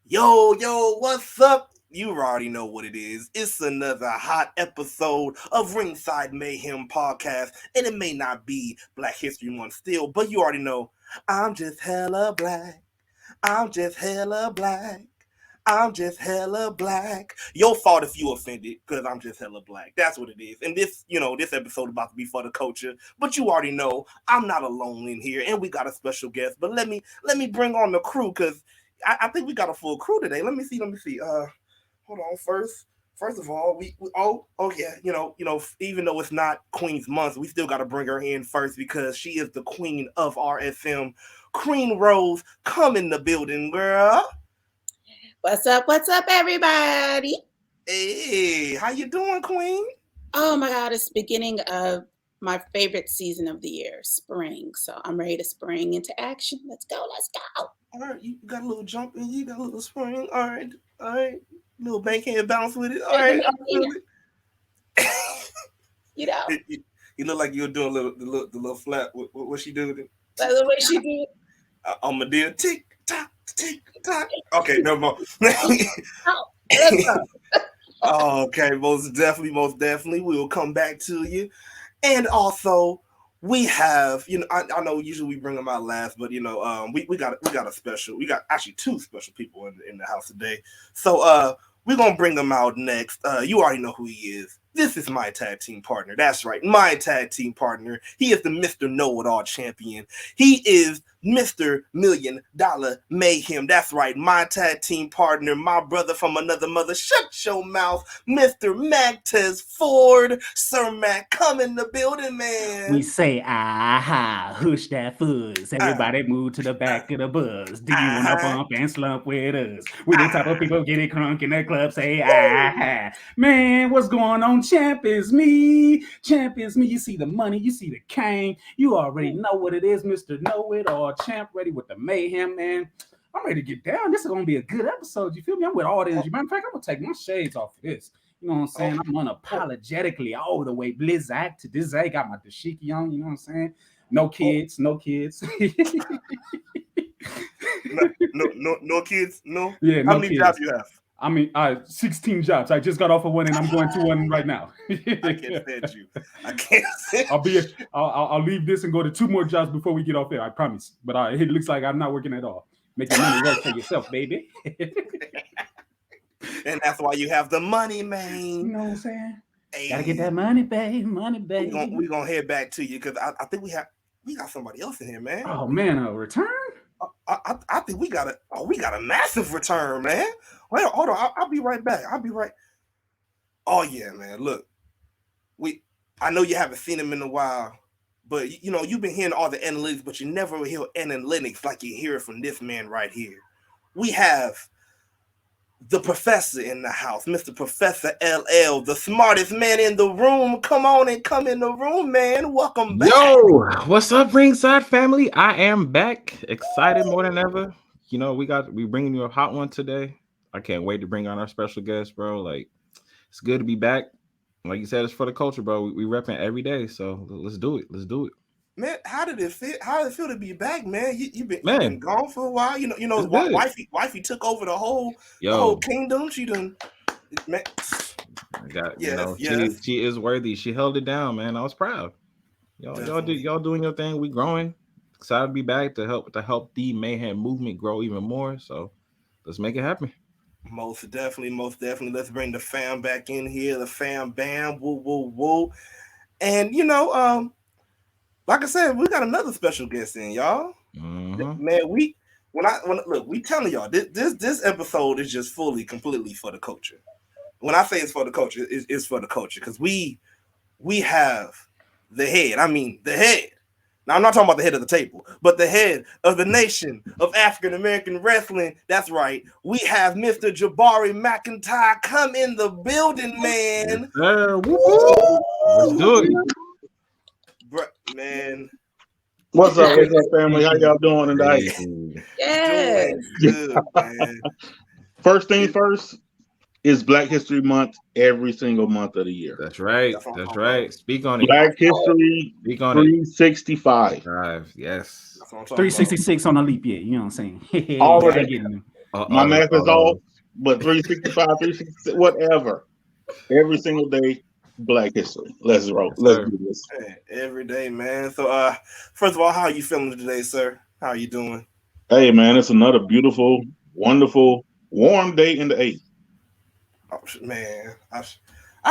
Yo, what's up? You already know what it is. It's another hot episode of Ringside Mayhem podcast, and it may not be Black History Month still, but you already know I'm just hella black. I'm just hella black. I'm just hella black. Your fault if you offended, because I'm just hella black. That's what it is. And this episode about to be for the culture. But you already know I'm not alone in here, and we got a special guest. But let me bring on the crew, because I think we got a full crew today. Let me see. Hold on. First of all, we yeah, even though it's not Queen's Month, we still got to bring her in first because she is the queen of RSM. Queen Rose, come in the building, girl. What's up, everybody? Hey, how you doing, Queen? Oh my God, it's the beginning of my favorite season of the year, spring. So I'm ready to spring into action. Let's go. All right, you got a little jump in you, got a little spring. All right. Little bank bounce with it. All right, I feel it. You look like you were doing the little flap. What she do? That's the way she did. On my dear, tick tock. Okay, no more. Okay, most definitely, we will come back to you. And also, we have, I know usually we bring them out last, but we got a special. We got actually two special people in the house today. So we're gonna bring them out next. You already know who he is. This is my tag team partner. That's right, my tag team partner. He is the Mr. Know-It-All champion. He is Mr. $1 Million Mayhem. That's right, my tag team partner, my brother from another mother. Shut your mouth, Mr. Magtez Ford. Sir Mac, come in the building, man. We say, hush that fuzz. Everybody move to the back of the buzz. Do you want to bump and slump with us? We the type of people get it crunk in the club, say, Man, what's going on? Champions me. You see the money, you see the cane. You already know what it is, Mr. Know-It-All champ, ready with the mayhem, man. I'm ready to get down. This is going to be a good episode. You feel me? I'm with all the energy. Matter of fact, I'm going to take my shades off of this. You know what I'm saying? I'm unapologetically all the way blizzard to this. I got my dashiki on. You know what I'm saying? No kids. No kids. No. Yeah. How many jobs you have? I mean, 16 jobs. I just got off of one, and I'm going to one right now. I can't stand you. I'll leave this and go to 2 more jobs before we get off there. I promise. But it looks like I'm not working at all. Make your money work for yourself, baby. And that's why you have the money, man. You know what I'm saying? Hey. Gotta get that money, babe. We're gonna head back to you because I think we got somebody else in here, man. Oh man, a return? I think we got a massive return, man. Wait, hold on. I'll be right back. Oh yeah, man. Look, I know you haven't seen him in a while, but you've been hearing all the analytics, but you never hear analytics like you hear it from this man right here. We have the professor in the house, Mr. Professor LL, the smartest man in the room. Come on and come in the room, man. Welcome back. Yo, what's up, Ringside family? I am back, excited more than ever. We bringing you a hot one today. I can't wait to bring on our special guest, bro. Like, it's good to be back. Like you said, it's for the culture, bro. We repping every day, so let's do it. Man, how did it feel to be back, man? You've been gone for a while. Wifey took over the whole kingdom. She done. Man. She is worthy. She held it down, man. I was proud. Y'all doing your thing. We growing. Excited to be back to help the Mayhem movement grow even more. So let's make it happen. Most definitely. Let's bring the fam back in here. The fam bam, woo. And like I said, we got another special guest in, y'all. Mm-hmm. Man, we telling y'all this episode is just completely for the culture. When I say it's for the culture, it's for the culture because we have the head. I mean, the head. Now, I'm not talking about the head of the table, but the head of the nation of African American wrestling. That's right. We have Mr. Jabari McIntyre come in the building, man. Let's do it. Man, what's up, family? How y'all doing tonight? Yes. Good, man. First thing first is Black History Month every single month of the year. That's right. Speak on it. Black History. Speak on 365. Yes. 366 on a leap year. You know what I'm saying? My math is off, but 365, 366, whatever. Every single day, Black History. Let's roll. Let's do this. Hey, every day, man. So, first of all, how are you feeling today, sir? How are you doing? Hey, man, it's another beautiful, wonderful, warm day in the A. Oh, man, I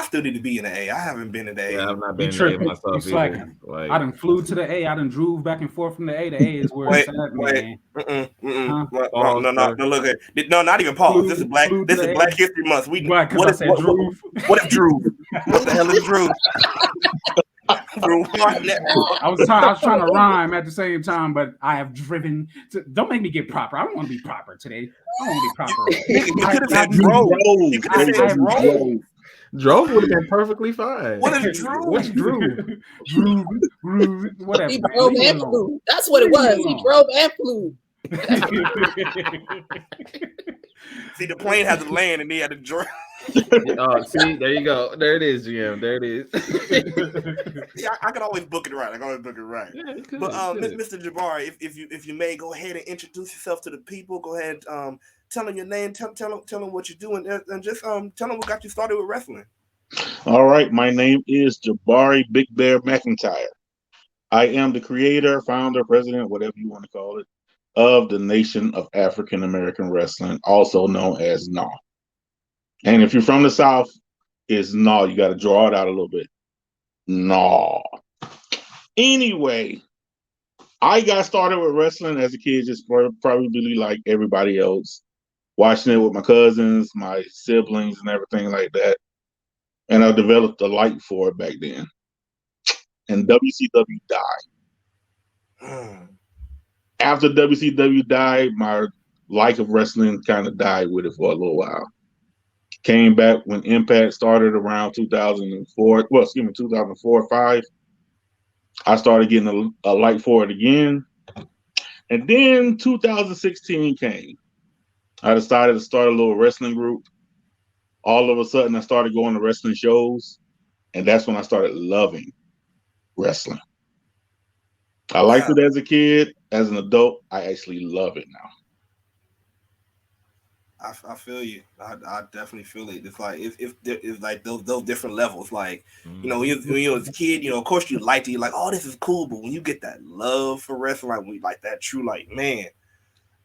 still need to be in the A. I haven't been in the A. Yeah, I've not You been in the A tripping. myself You slacking. either. Like, I done flew to the A. I done drove back and forth from the A. The A is where it's at, man. No, Pause, look at no, not even pause. This is Black History Month. Right, because I said drove. What if Drew? What the hell is Drew? I was trying to rhyme at the same time, but I have driven. Don't make me get proper. I don't want to be proper today. I don't want to be proper. You could have said drove. You could have said drove. Drove would have been perfectly fine. What is Drew? What's Drew? Drew, whatever. He drove and flew. That's what it was. He drove and flew. See, the plane had to land and he had to drive. See, there you go. There it is, GM. There it is. Yeah, I can always book it right. Yeah, but Mr. Jabari, if you may, go ahead and introduce yourself to the people. Go ahead, tell them your name. Tell them what you're doing, and just tell them what got you started with wrestling. All right, my name is Jabari Big Bear McIntyre. I am the creator, founder, president, whatever you want to call it, of the Nation of African American Wrestling, also known as NAAW. And if you're from the South, it's NAAW. You got to draw it out a little bit. NAAW. Anyway, I got started with wrestling as a kid, just probably like everybody else, watching it with my cousins, my siblings, and everything like that. And I developed a light for it back then. And WCW died. After WCW died, my like of wrestling kind of died with it for a little while. Came back when Impact started around 2004. Well, 2004, 5. I started getting a light for it again. And then 2016 came. I decided to start a little wrestling group. All of a sudden, I started going to wrestling shows. And that's when I started loving wrestling. I liked it as a kid. As an adult, I actually love it now. I feel you. I definitely feel it. It's like it's like those different levels. Like you know, when you was a kid, you know, of course you liked it. You're like, oh, this is cool. But when you get that love for wrestling, like when you like that true, like man,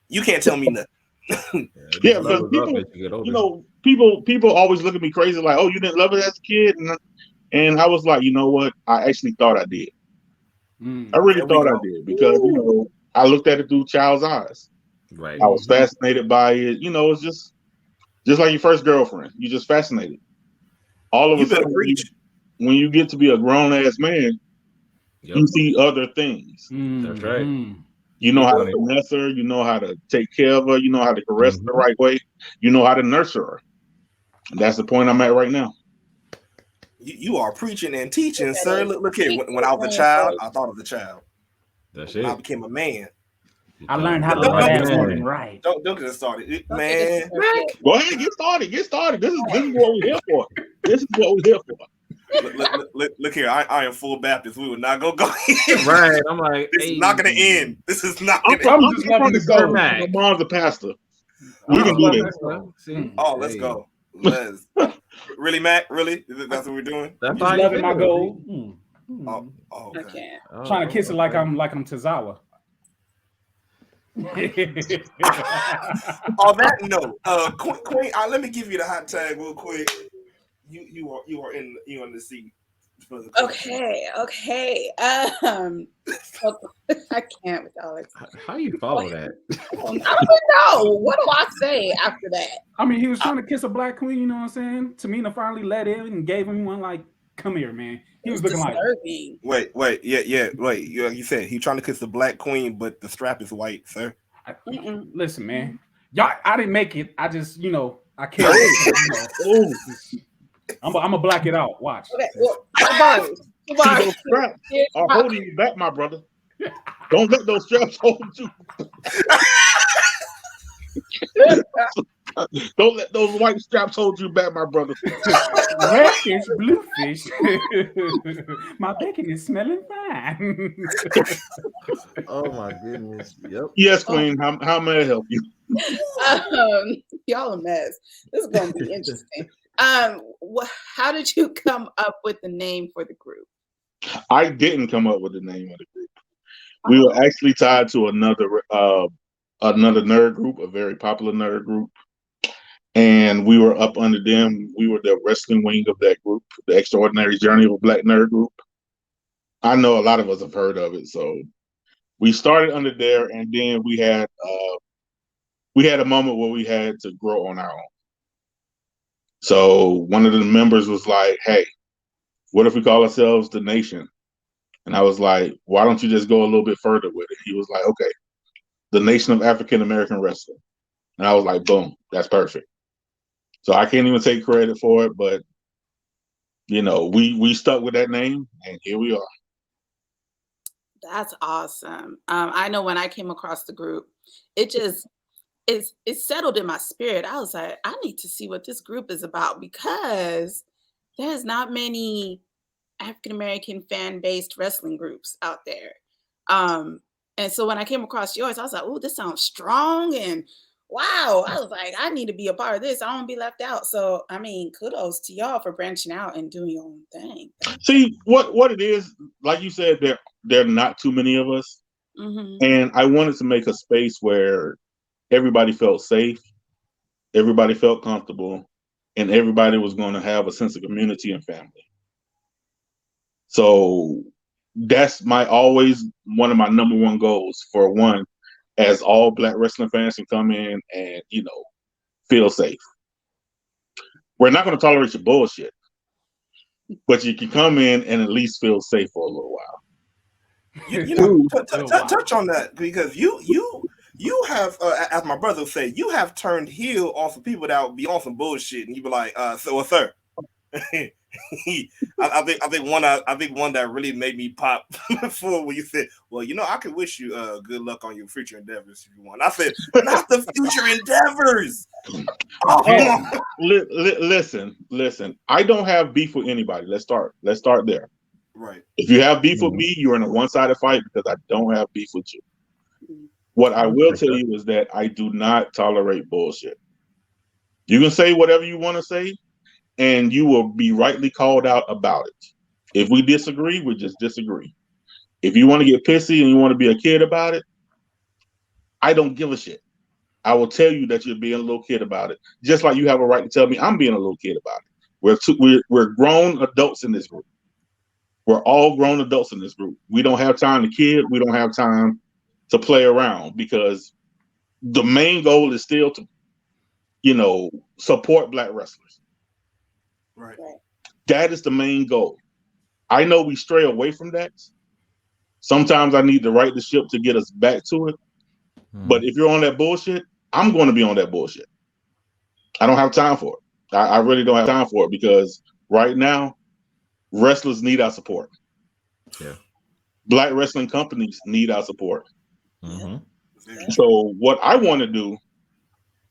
you can't tell me nothing. Yeah, because people always look at me crazy, like, oh, you didn't love it as a kid, and I was like, you know what? I actually thought I did. I really thought I did because you know I looked at it through child's eyes. Right. I was fascinated by it. You know, it's just like your first girlfriend. You're just fascinated. All of a sudden, when you get to be a grown ass man, you see other things. That's right. You know how to finesse her. You know how to take care of her. You know how to caress her the right way. You know how to nurture her. And that's the point I'm at right now. You are preaching and teaching, sir. Look here. When I was a child, I thought of the child. That's when it. I became a man. I learned how to love that right. Don't get it started, man. Go ahead, get started. This is what we're here for. This is what we're here for. Look here. I am full Baptist. We would not go. Right. I'm like, this is not going to end. This is not. I'm just loving to go. My mom's a pastor. We can do this. Oh, let's go. Really, Mac? Really? That's what we're doing? That's loving my goal. Oh, okay. Trying to kiss it like I'm Tozawa. On that note, Queen, let me give you the hot tag real quick. You are in the seat. Okay. I can't with all this. How you follow that? I don't know. What do I say after that? I mean, he was trying to kiss a black queen. You know what I'm saying? Tamina finally let in and gave him one like, "Come here, man." He was looking disturbing. like, wait, wait. You said he trying to kiss the black queen, but the strap is white, sir. Listen, man, y'all. I didn't make it. I just, I can't. I'm gonna black it out. Watch. Okay, well, Jabari. Those straps are holding you back, my brother. Don't let those straps hold you. Don't let those white straps hold you back, my brother. Redfish, bluefish. My bacon is smelling fine. Oh my goodness. Yep. Yes, Queen. How may I help you? Y'all a mess. This is gonna be interesting. How did you come up with the name for the group? I didn't come up with the name of the group. We were actually tied to another nerd group, a very popular nerd group, and we were up under them. We were the wrestling wing of that group, the Extraordinary Journey of a Black Nerd Group. I know a lot of us have heard of it, so we started under there, and then we had a moment where we had to grow on our own. So one of the members was like, "Hey, what if we call ourselves the Nation?" And I was like, "Why don't you just go a little bit further with it?" He was like, "Okay, the Nation of African American Wrestling." And I was like, "Boom, that's perfect." So I can't even take credit for it, but we stuck with that name, and here we are. That's awesome. I know when I came across the group, it settled in my spirit. I was like, I need to see what this group is about because there's not many African American fan-based wrestling groups out there. And so when I came across yours, I was like, oh, this sounds strong and wow. I was like, I need to be a part of this. I don't want to be left out. So I mean, kudos to y'all for branching out and doing your own thing. See what it is, like you said, there are not too many of us. Mm-hmm. And I wanted to make a space where everybody felt safe, everybody felt comfortable, and everybody was going to have a sense of community and family. So that's always one of my number one goals. For one, as all Black wrestling fans can come in and feel safe. We're not going to tolerate your bullshit, but you can come in and at least feel safe for a little while. Touch on that because you have, as my brother said, you have turned heel on some people that would be on some bullshit, and you be like, sir. I think one that really made me pop for when you said, well, I could wish you good luck on your future endeavors if you want. I said, not the future endeavors. Listen. I don't have beef with anybody. Let's start there. Right. If you have beef with me, you're in a one-sided fight because I don't have beef with you. What I will tell you is that I do not tolerate bullshit. You can say whatever you want to say, and you will be rightly called out about it. If we disagree, we just disagree. If you want to get pissy and you want to be a kid about it, I don't give a shit. I will tell you that you're being a little kid about it, just like you have a right to tell me I'm being a little kid about it. We're grown adults in this group. We're all grown adults in this group. We don't have time to kid. We don't have time to play around because the main goal is still to, support Black wrestlers. Right. That is the main goal. I know we stray away from that. Sometimes I need to right the ship to get us back to it. But if you're on that bullshit, I'm going to be on that bullshit. I don't have time for it. I really don't have time for it because right now, wrestlers need our support. Yeah. Black wrestling companies need our support. Mm-hmm. So what I want to do,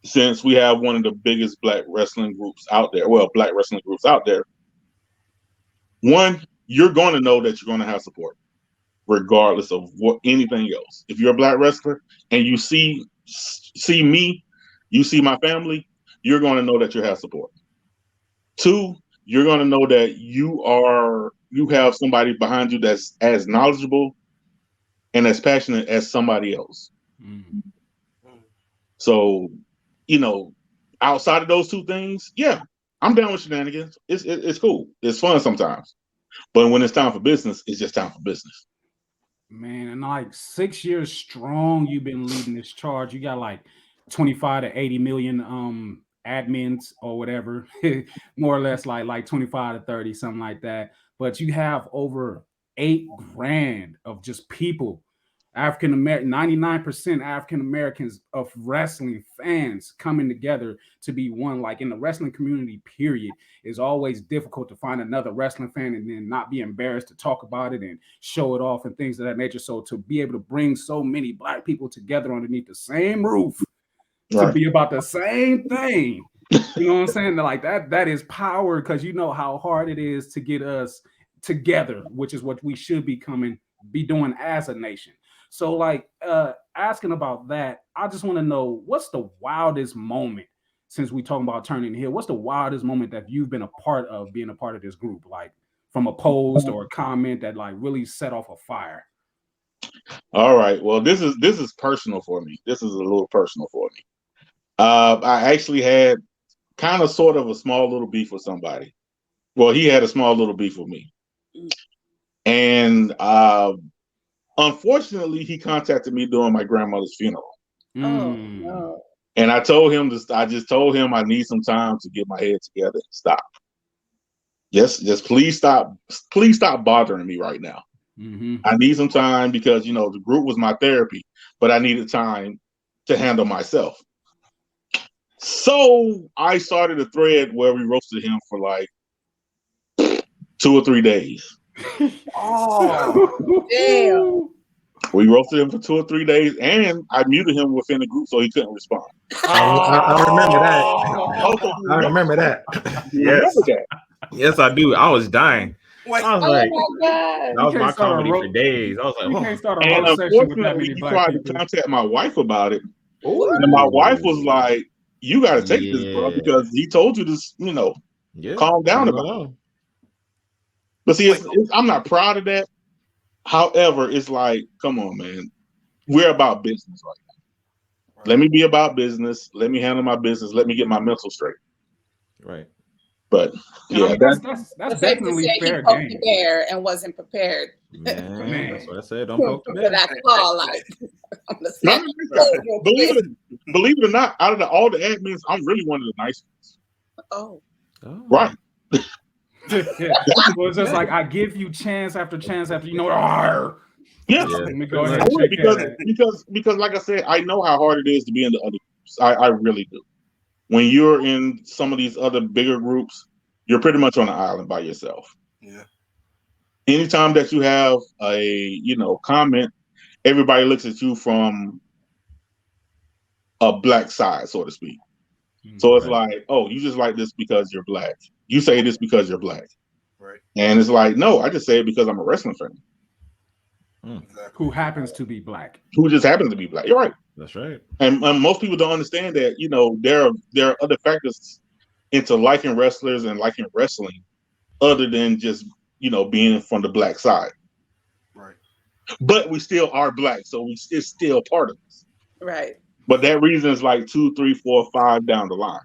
since we have one of the biggest Black wrestling groups out there, one, you're going to know that you're going to have support, regardless of anything else. If you're a Black wrestler and you see me, you see my family, you're going to know that you have support. Two, you're going to know that you have somebody behind you that's as knowledgeable and as passionate as somebody else. Mm-hmm. So, outside of those two things, yeah, I'm down with shenanigans. It's cool. It's fun sometimes. But when it's time for business, it's just time for business. Man, and like 6 years strong, you've been leading this charge. You got like 25 to 80 million admins or whatever, more or less like 25 to 30, something like that. But you have over $8,000 of just people, African American, 99% African Americans of wrestling fans coming together to be one. Like in the wrestling community, period, is always difficult to find another wrestling fan and then not be embarrassed to talk about it and show it off and things of that nature. So to be able to bring so many Black people together underneath the same roof to be about the same thing. You know what I'm saying? Like that is power, because you know how hard it is to get us together, which is what we should be doing as a nation. So like asking about that, I just want to know, what's the wildest moment, since we talking about turning heel, what's the wildest moment that you've been a part of, being a part of this group, like from a post or a comment that like really set off a fire? All right. Well, this is personal for me. This is a little personal for me. I actually had kind of sort of a small little beef with somebody. Well, he had a small little beef with me. And unfortunately, he contacted me during my grandmother's funeral. Oh no. And I told him I just told him I need some time to get my head together and stop. Just please stop bothering me right now. I need some time, because you know the group was my therapy, but I needed time to handle myself. So I started a thread where we roasted him for like 2 or 3 days. Oh damn. We roasted him for 2 or 3 days, and I muted him within the group so he couldn't respond. I remember that. I remember that. Yes. Remember that? Yes, I do. I was dying. Wait. I was Oh like, my God. that was my comedy for days. I was like, You oh. can't start a And roast session with that unfortunately, many he black tried to people. contact my wife about it. Ooh. And my wife was like, you got to take this, bro, Yeah. because he told you to, you know, Yeah, calm down leave it about it. alone. But see, I'm not proud of that. However, it's like, come on, man. We're about business right now. Let me be about business. Let me handle my business. Let me get my mental straight. Right. But And yeah, I mean, that's Safe to definitely say he fair poked the game. bear and wasn't prepared. Man, that's what I said. Don't poke the For bear. that claw, like I'm the no, second. believe it or not, out of all the admins, I'm really one of the nice ones. Oh. Right. Well, it's just like I give you chance after chance after, you know, argh. Yeah. Let me go ahead I and would, take care of that. because like I said, I know how hard it is to be in the other groups. I really do. When you're in some of these other bigger groups, you're pretty much on an island by yourself. Yeah. Anytime that you have a comment, everybody looks at you from a black side, so to speak. So it's like, oh, you just like this because you're black. You say this because you're black. Right. And it's like, no, I just say it because I'm a wrestling fan. Exactly. Who happens to be black. Who just happens to be black. You're right. That's right. And most people don't understand that, there are other factors into liking wrestlers and liking wrestling other than just, being from the black side. Right. But we still are black, so it's still part of us. Right. But that reason is like 2, 3, 4, 5 down the line.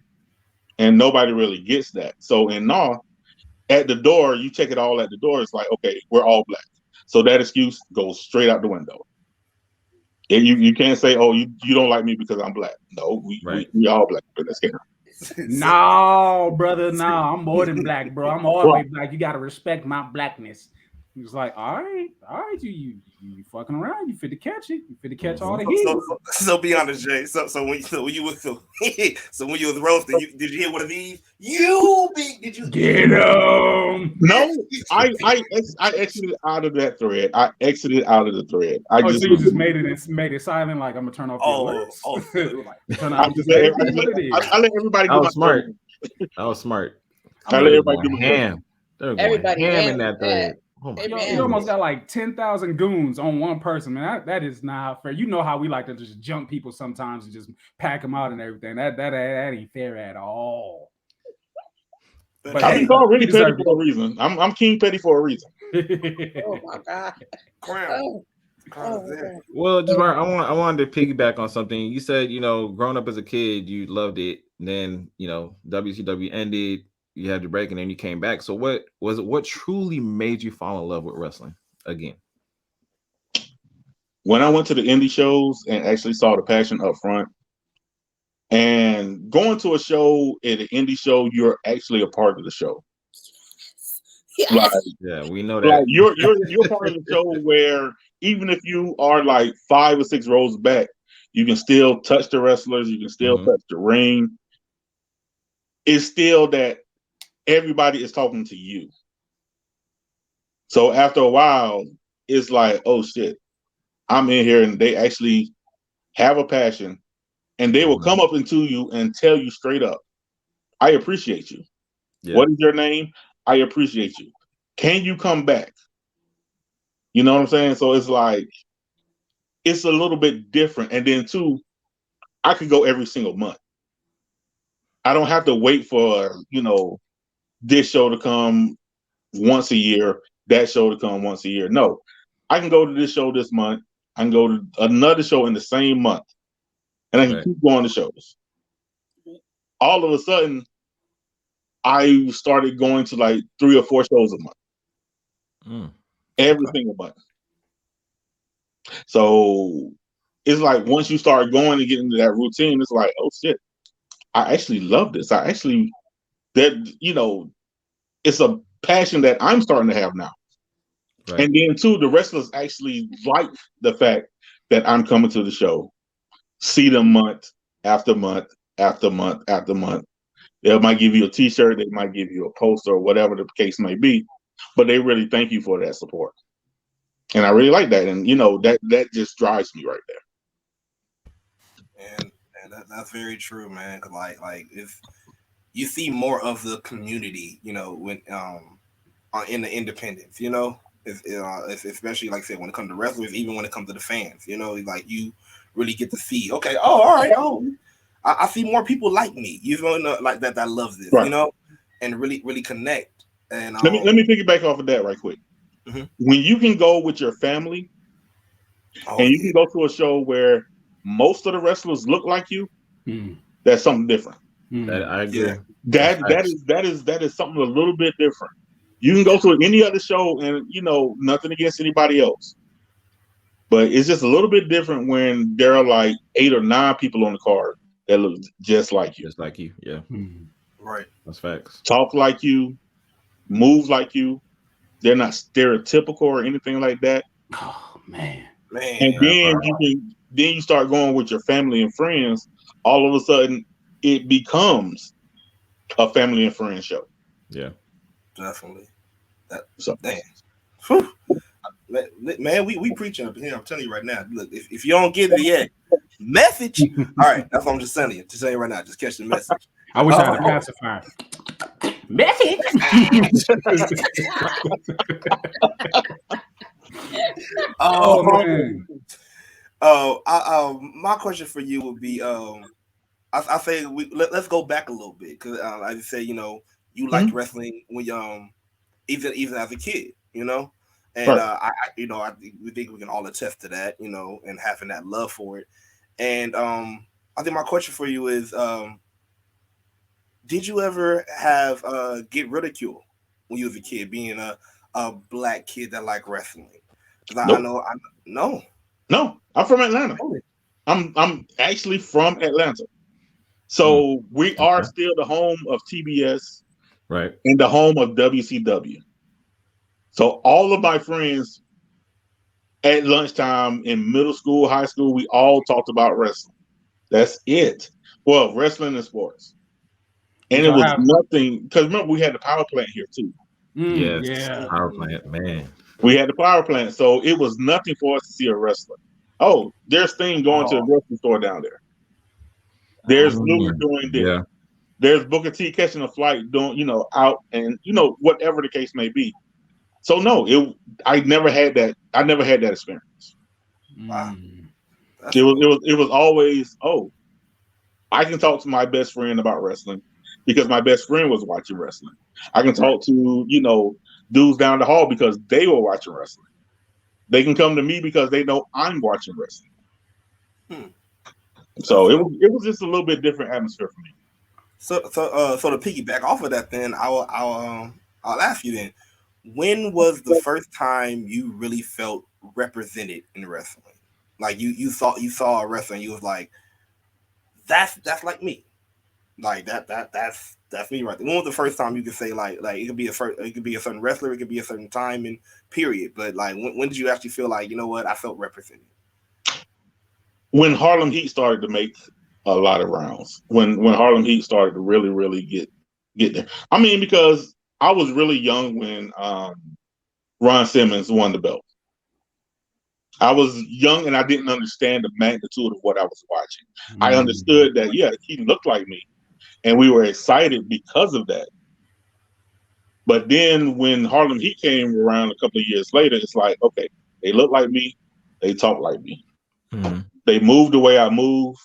And nobody really gets that. So in NAAW, at the door, you check it all at the door. It's like, okay, we're all black. So that excuse goes straight out the window. And you can't say, oh, you don't like me because I'm black. No, we all black in this game. No, brother, no, I'm more than black, bro. I'm all the way black. You gotta respect my blackness. He was like, all right, you fucking around. You fit to catch it. You fit to catch all the heat. So be honest, Jay. So when you was roasting, did you hear one of these? Did you get him? No, I exited out of that thread. I exited out of the thread. So you just made it silent, like I'm gonna turn off the alerts. I let everybody do my smart. That was smart. I let everybody do ham. They're going ham in that thread. Oh my God. You almost got like 10,000 goons on one person, man. That is not fair. You know how we like to just jump people sometimes and just pack them out and everything. That ain't fair at all. But I've been called really petty for a reason. I'm King Petty for a reason. Oh my God. Crown. Well, Jabari, I wanted to piggyback on something. You said, growing up as a kid, you loved it. And then, WCW ended. You had to break, and then you came back. So what truly made you fall in love with wrestling again? When I went to the indie shows and actually saw the passion up front, and going to a show at an indie show, you're actually a part of the show. Yes. Like, yeah, we know that. Like you're part of the show where even if you are like 5 or 6 rows back, you can still touch the wrestlers, you can still touch the ring. It's still that everybody is talking to you. So after a while, it's like, oh shit, I'm in here and they actually have a passion and they will come up into you and tell you straight up, I appreciate you. Yeah. What is your name? I appreciate you. Can you come back? You know what I'm saying? So it's like, it's a little bit different. And then two, I could go every single month. I don't have to wait for, this show to come once a year, that show to come once a year. No, I can go to this show this month. I can go to another show in the same month, and I can keep going to shows. All of a sudden, I started going to like 3 or 4 shows a month, every single month. So it's like once you start going and getting into that routine, it's like, oh shit, I actually love this. It's a passion that I'm starting to have now. Right. And then too, the wrestlers actually like the fact that I'm coming to the show, see them month after month after month after month. They might give you a T-shirt, they might give you a poster, or whatever the case may be, but they really thank you for that support. And I really like that, and that just drives me right there. And that's very true, man. Cause like if you see more of the community, when in the independents, if especially like I said, when it comes to wrestlers, even when it comes to the fans, like you really get to see, okay, oh, all right, I see more people like me, like that loves this, right. And really connect. And let me piggyback off of that right quick. Mm-hmm. When you can go with your family, and you can go to a show where most of the wrestlers look like you, that's something different. I agree. Yeah. That is something a little bit different. You can go to any other show, and nothing against anybody else, but it's just a little bit different when there are like 8 or 9 people on the card that look just like you. Just like you, yeah. Right. That's facts. Talk like you, move like you. They're not stereotypical or anything like that. Oh man. And then you start going with your family and friends. All of a sudden, it becomes a family and friends show. Yeah, definitely. Damn. Man, we preaching up here. I'm telling you right now. Look, if you don't get it yet, message. All right, that's what I'm just telling you. Just saying right now. Just catch the message. I wish I had a pacifier. Message. Oh man. My question for you would be, I say let's go back a little bit, because like I say, you liked wrestling when even as a kid, and we think we can all attest to that, and having that love for it. And I think my question for you is, did you ever have get ridiculed when you was a kid, being a black kid that liked wrestling? Because No, I'm from Atlanta. I'm actually from Atlanta. So we are still the home of TBS, right, and the home of WCW. So all of my friends at lunchtime in middle school, high school, we all talked about wrestling. That's it. Well, wrestling and sports. And it was nothing, because remember, we had the power plant here too. Yeah, power plant, man. We had the power plant, so it was nothing for us to see a wrestler. Oh, there's Sting going to the grocery store down there. There's Luger doing this. Yeah. There's Booker T catching a flight, doing out, and whatever the case may be. So no, I never had that. I never had that experience. Wow. It was always, I can talk to my best friend about wrestling because my best friend was watching wrestling. I can talk to dudes down the hall because they were watching wrestling. They can come to me because they know I'm watching wrestling. So it was just a little bit different atmosphere for me. So to piggyback off of that, then I'll ask you then, when was the first time you really felt represented in wrestling? Like you saw a wrestler and you was like, that's like me, like that's me right there. When was the first time you could say like it could be a certain wrestler, it could be a certain time and period, but like when did you actually feel like, you know what, I felt represented? When Harlem Heat started to make a lot of rounds, when Harlem Heat started to really get there. I mean, because I was really young when Ron Simmons won the belt. I was young and I didn't understand the magnitude of what I was watching. I understood that, yeah, he looked like me, and we were excited because of that. But then when Harlem Heat came around a couple of years later, it's like, okay, they look like me, they talk like me. They move the way I move.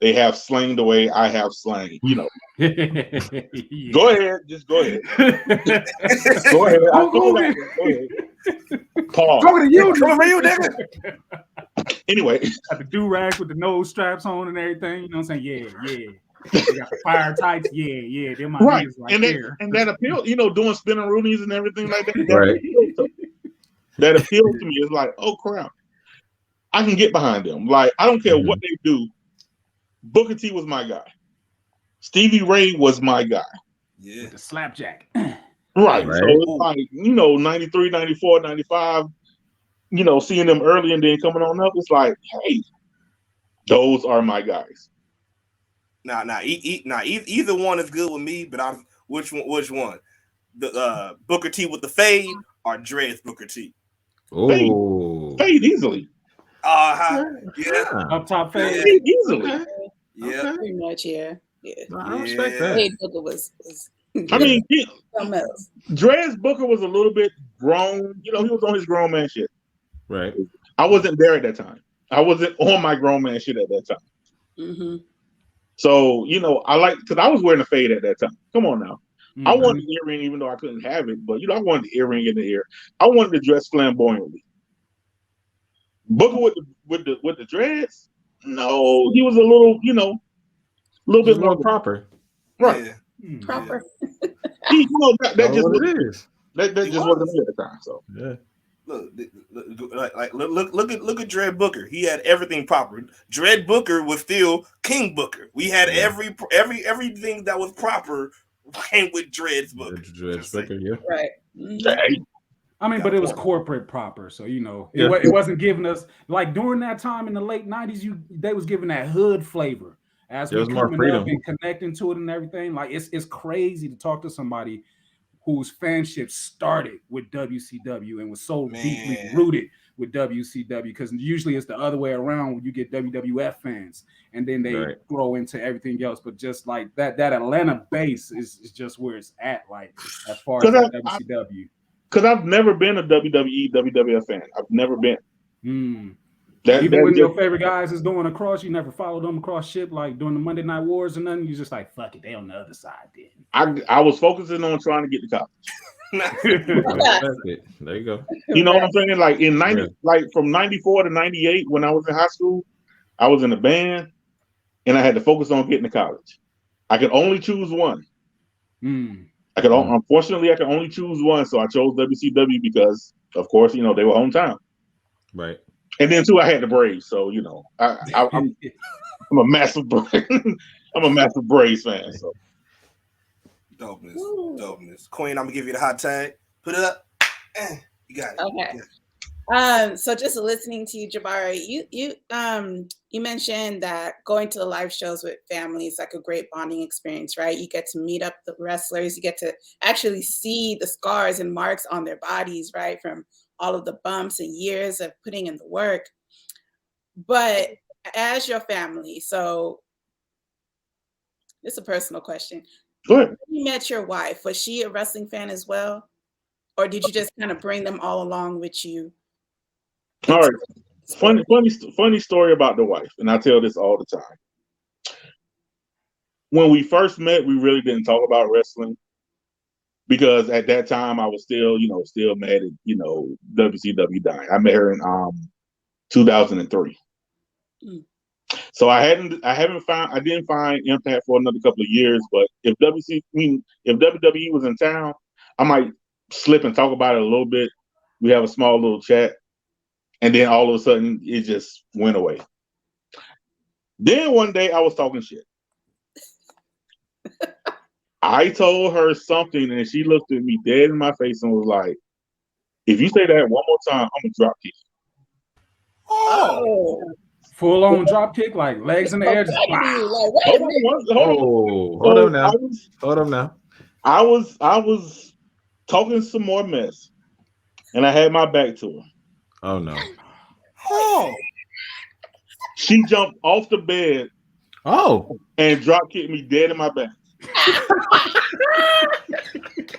They have slang the way I have slang. You know. Yeah. Go ahead, just go ahead. Go ahead. Go ahead. Pause. Go to you, nigga. Anyway, got the do-rags with the nose straps on and everything. You know what I'm saying? Yeah. They got the fire tights. Yeah. They're my right. niggas right there. And that appeal, you know, doing spinning roonies and everything like that. Right. That appealed to me. Is like, oh crap, I can get behind them. Like, I don't care what they do. Booker T was my guy. Stevie Ray was my guy. Yeah. With the slapjack. Right. So it's like, you know, 93, 94, 95, you know, seeing them early and then coming on up, it's like, hey, those are my guys. Either one is good with me, but which one? The Booker T with the fade or Dreads Booker T? Fade easily. Yeah. Up top fade. Easily. Okay. Yeah. Okay. Pretty much, yeah. I respect that. Hey, Booker was I mean, something else. Dreads Booker was a little bit grown. You know, he was on his grown man shit. Right. I wasn't there at that time. I wasn't on my grown man shit at that time. So, you know, because I was wearing a fade at that time. Come on now. I wanted the earring even though I couldn't have it, but, you know, I wanted the earring in the ear. I wanted to dress flamboyantly. Booker with the dreads? No, he was a little, you know, a little bit more proper. Right. Yeah. Proper. You know, that just what it is. That just wasn't me at the time. So yeah. Look at Dread Booker. He had everything proper. Dread Booker was still King Booker. We had everything that was proper came with Dreads Booker. Dreads Booker, yeah. Right. I mean, but it was corporate proper, so you know, it wasn't giving us like during that time in the late '90s. They was giving that hood flavor as we coming up and connecting to it and everything. Like it's crazy to talk to somebody whose fanship started with WCW and was so deeply rooted with WCW, because usually it's the other way around when you get WWF fans and then they grow into everything else. But just like that Atlanta base is just where it's at, like as far as WCW. Because I've never been a WWE, WWF fan. I've never been. Even when your favorite guys is going across, you never followed them across ship, like during the Monday Night Wars or nothing. You just like, fuck it, they on the other side then. I was focusing on trying to get to college. There you go. You know what I'm saying? Like in from 94 to 98, when I was in high school, I was in a band and I had to focus on getting to college. I could only choose one. Unfortunately, I could only choose one, so I chose WCW because, of course, you know, they were hometown. Right. And then too, I had the Braves, so you know, I'm a massive Braves fan. So dopeness. Queen, I'm gonna give you the hot tag. Put it up. You got it. Okay. So just listening to you, Jabari, you mentioned that going to the live shows with family is like a great bonding experience, right? You get to meet up the wrestlers, you get to actually see the scars and marks on their bodies, right? From all of the bumps and years of putting in the work. But as your family, so it's a personal question. Go ahead. When you met your wife, was she a wrestling fan as well? Or did you just kind of bring them all along with you? All right. Funny story about the wife, and I tell this all the time. When we first met, we really didn't talk about wrestling because at that time I was still mad at, WCW dying. I met her in 2003. So I didn't find Impact for another couple of years, but if WWE was in town, I might slip and talk about it a little bit. We have a small little chat. And then all of a sudden, it just went away. Then one day, I was talking shit. I told her something, and she looked at me dead in my face and was like, if you say that one more time, I'm going to drop kick you. Oh. Full on drop kick, like legs in the air. Hold up now. I was talking some more mess, and I had my back to her. Oh no! Oh. She jumped off the bed Oh, and drop kicked me dead in my back.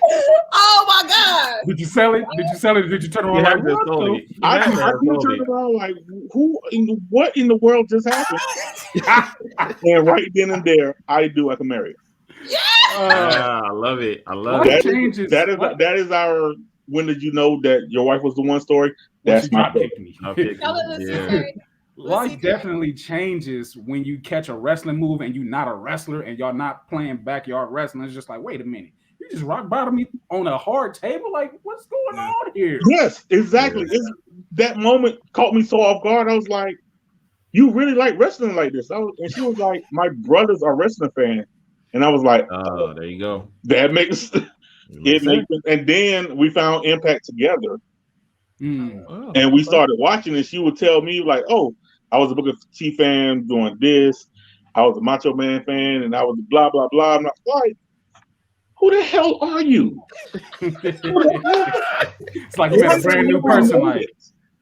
Oh my God. Did you sell it? Did you sell it? Did you turn around you like had to what sold the? it. You I had to have couldn't sold turn it. around like, what in the world just happened? And right then and there, I do. I can marry her. I love it. I love Life it. changes. That is our. When did you know that your wife was the one story? When That's she my drop story. kicked me. I'll pick Tell it. us, Yeah. CK. What's Life CK? definitely changes when you catch a wrestling move and you're not a wrestler and y'all not playing backyard wrestling. It's just like, wait a minute, you just rock bottom me on a hard table. Like, what's going on here? Yes, exactly. Yeah. That moment caught me so off guard. I was like, "You really like wrestling like this?" And she was like, "My brother's a wrestling fan," and I was like, Oh, there you go. "That makes It it makes makes." sense. And then we found Impact together, Mm. Oh, and we okay. started watching. And she would tell me like, "Oh, I was a Booker T fan doing this. I was a Macho Man fan, and I was blah blah blah." I'm like, "Who the hell are you?" It's like you met a brand new person. Like,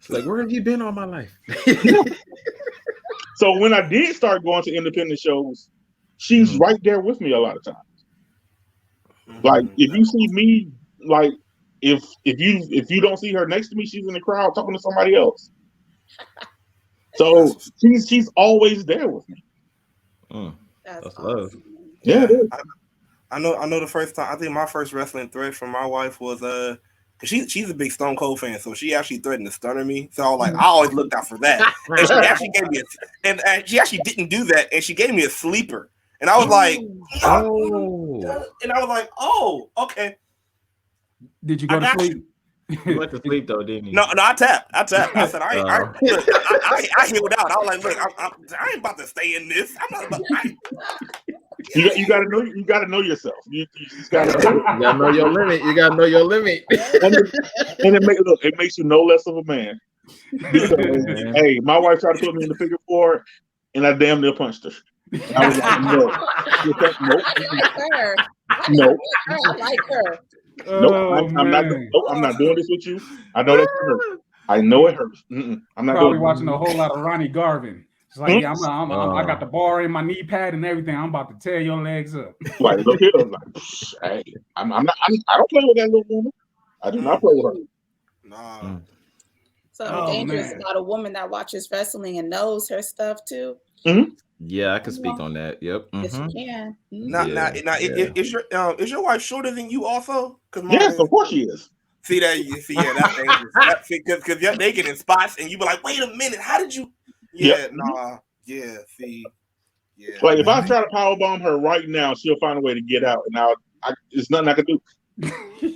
It's like, where have you been all my life? So when I did start going to independent shows, she's Mhm. right there with me a lot of times. Like if you see me, like if you don't see her next to me, she's in the crowd talking to somebody else. So she's always there with me. That's love. awesome. Yeah, it is. I know the first time, I think my first wrestling threat from my wife was cause she's a big Stone Cold fan, so she actually threatened to stunner me. So I always looked out for that. And she actually gave me and she actually didn't do that, and she gave me a sleeper. And I was like, Oh, and I was like, oh, okay. did you go to sleep? you went to sleep though, didn't you? No, I tapped. I said, look, I healed out. I was like, look, I ain't about to stay in this. I'm not about. You gotta know yourself. You just gotta You gotta know your limit. You gotta know your limit. and it makes you no less of a man. Because, hey, my wife tried to put me in the figure four, and I damn near punched her. I was like, no. I like her. No. I like her. Nope, I'm not. Nope, I'm not doing this with you. I know that hurts. I know it hurts. I'm not Probably doing watching a whole lot of Ronnie Garvin. It's like, yeah, I got the bar in my knee pad and everything. I'm about to tear your legs up. Like, look here, hey, I'm not. I don't play with that little woman. I do not play with her. Nah. Something dangerous about a woman that watches wrestling and knows her stuff too. Mm-hmm. Yeah, I can speak on that. Yep. Yes, you can. Is your wife shorter than you also? Yes, of course she is. See that? That's dangerous. Because they get in spots and you be like, wait a minute, how did you? Yeah, nah, yeah. See, yeah. Like if I try to powerbomb her right now, she'll find a way to get out, and there's nothing I can do.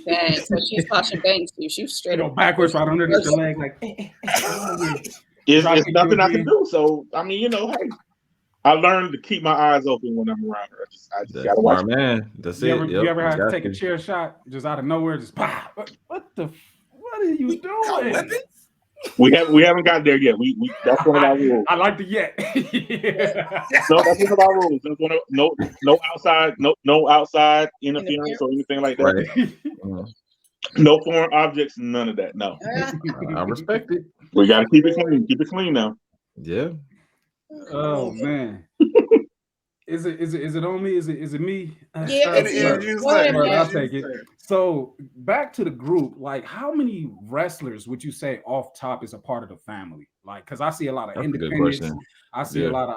Dang, so she's Sasha Banks. She's straight up backwards right underneath the leg, like. It's nothing I can do. So I mean, hey. I learned to keep my eyes open when I'm around her. I just gotta watch. Man, that's it. You ever had to take a chair shot just out of nowhere? Just pop. What are you doing? We haven't got there yet. We that's one of our rules. I like the yet. No, that's one of our rules. That's one of, no outside interference or anything like that. Right. No foreign objects, none of that. No. I respect it. We gotta keep it clean. Keep it clean now. Yeah. Oh man. Is it on me? Is it me? Yeah, I'll take it. So back to the group, like how many wrestlers would you say off top is a part of the family? Like, because I see a lot of independents. I see a lot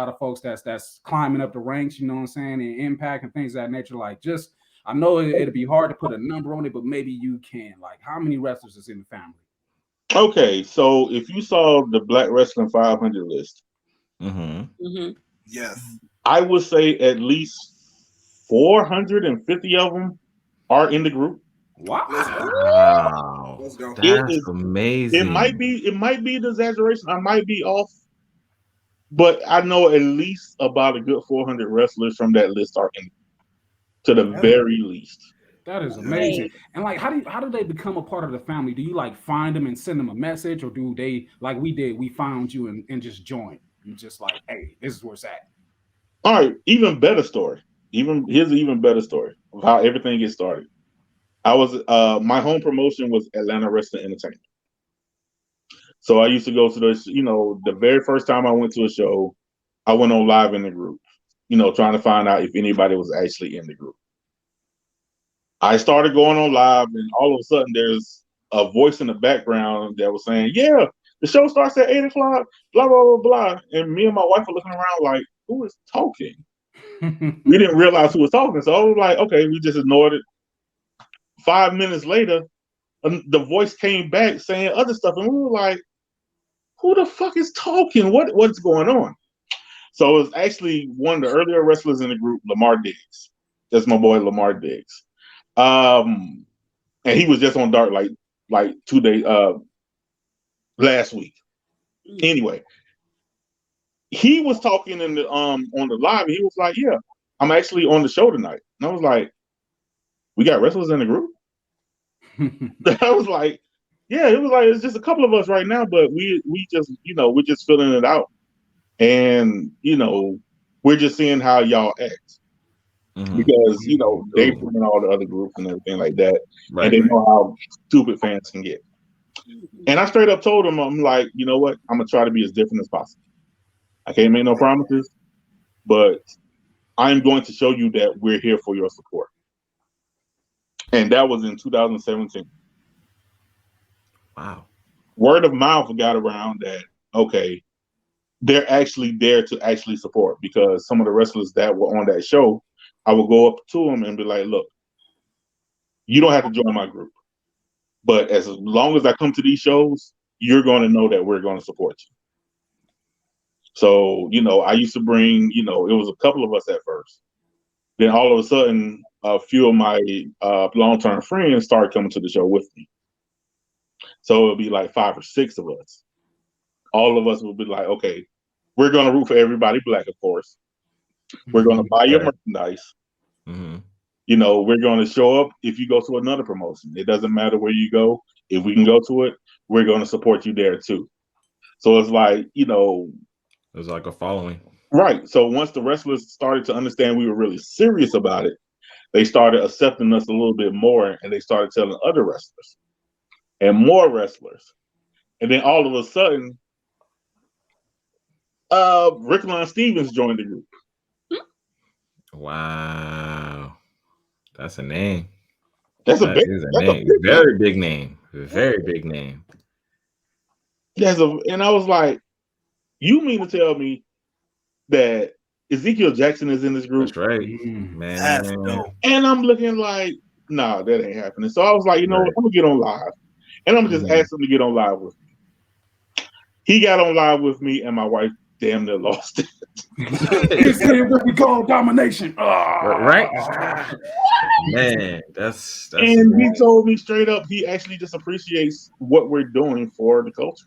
of folks that's climbing up the ranks, you know what I'm saying, and Impact and things of that nature. Like, just I know it'd be hard to put a number on it, but maybe you can. Like, how many wrestlers is in the family? Okay, so if you saw the Black Wrestling 500 list, yes, I would say at least 450 of them are in the group. Wow. Let's go. That's amazing. It might be an exaggeration. I might be off, but I know at least about a good 400 wrestlers from that list are in, to the very least. That is amazing. And like, how do they become a part of the family? Do you like find them and send them a message, or do they like we did? We found you and just joined. You just like, hey, this is where it's at. All right, even better story. Here's an even better story of how everything gets started. I was my home promotion was Atlanta Wrestling Entertainment. So I used to go to the very first time I went to a show, I went on live in the group, trying to find out if anybody was actually in the group. I started going on live, and all of a sudden there's a voice in the background that was saying, "Yeah, the show starts at 8:00, blah, blah, blah, blah." And me and my wife were looking around like, who is talking? We didn't realize who was talking. So I was like, okay, we just ignored it. 5 minutes later, the voice came back saying other stuff. And we were like, who the fuck is talking? What's going on? So it was actually one of the earlier wrestlers in the group, Lamar Diggs. That's my boy, Lamar Diggs. And he was just on Dark like 2 days last week. Anyway, he was talking in the on the live, and he was like, "Yeah, I'm actually on the show tonight." And I was like, "We got wrestlers in the group?" I was like, "Yeah." It was like, it's just a couple of us right now, but we just we're just filling it out, and we're just seeing how y'all act. Because they put in all the other groups and everything like that, and they know how stupid fans can get. And I straight up told them, I'm like, you know what? I'm gonna try to be as different as possible. I can't make no promises, but I'm going to show you that we're here for your support. And that was in 2017. Wow. Word of mouth got around that, okay, they're actually there to actually support, because some of the wrestlers that were on that show, I would go up to them and be like, look, you don't have to join my group, but as long as I come to these shows, you're going to know that we're going to support you. So, I used to bring, it was a couple of us at first. Then all of a sudden, a few of my long-term friends started coming to the show with me. So it would be like 5 or 6 of us. All of us would be like, okay, we're going to root for everybody black, of course. We're going to buy your merchandise. Mm-hmm. We're going to show up if you go to another promotion. It doesn't matter where you go. If we can go to it, we're going to support you there too. So it's like, it was like a following. Right. So once the wrestlers started to understand we were really serious about it, they started accepting us a little bit more, and they started telling other wrestlers and more wrestlers. And then all of a sudden, Rickland Stevens joined the group. Wow. That's a name. That's a big name. Very big name. Very big name. And I was like, you mean to tell me that Ezekiel Jackson is in this group? That's right, man. That's dope. And I'm looking like, nah, that ain't happening. So I was like, what? I'm gonna get on live, and I'm gonna just ask him to get on live with me. He got on live with me, and my wife damn near lost it. This is what we call domination. Right? Man, that's and he told me straight up, he actually just appreciates what we're doing for the culture.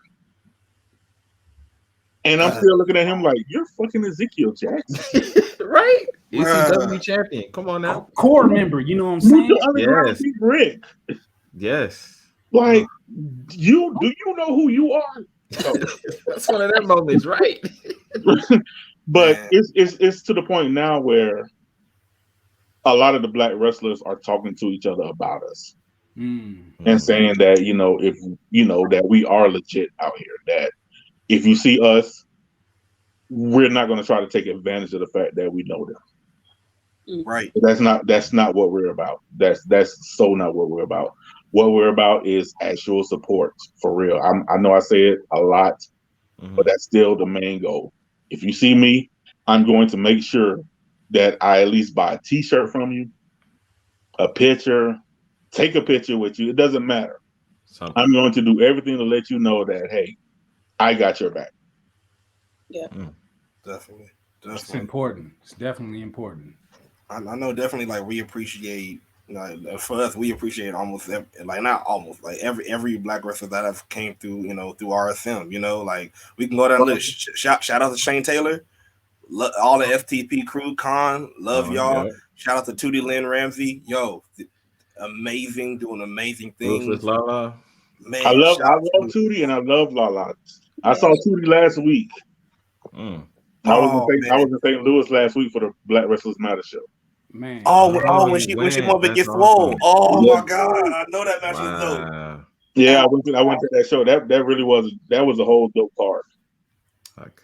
And I'm still looking at him like, you're fucking Ezekiel Jackson. Right? ECW champion. Come on now. Core member, you know what I'm saying? Yes. Rick. Yes. Like, do you know who you are? So, that's one of them moments, right? But it's to the point now where a lot of the black wrestlers are talking to each other about us. And saying that, if that we are legit out here, that if you see us, we're not going to try to take advantage of the fact that we know them. Right. That's not what we're about. That's so not what we're about. What we're about is actual support, for real. I know I say it a lot, but that's still the main goal. If you see me, I'm going to make sure that I at least buy a t-shirt from you, a picture, take a picture with you. It doesn't matter. I'm going to do everything to let you know that, hey, I got your back. Yeah. Definitely. It's important. It's definitely important. I know definitely, like, we appreciate, for us, we appreciate every black wrestler that have came through, through RSM, like, we can go down the list. Shout out to Shane Taylor, all the FTP crew, Con, love y'all. Yeah. Shout out to Tootie Lynn Ramsey, amazing, doing amazing things. Ruthless Lala. Man, I love Tootie and I love Lala. I saw Tootie last week. I was in St. Louis last week for the Black Wrestlers Matter show. Man. When she went up against Swole. Oh my God, I know that match was dope. Yeah, I went to that show. That really was a whole dope card.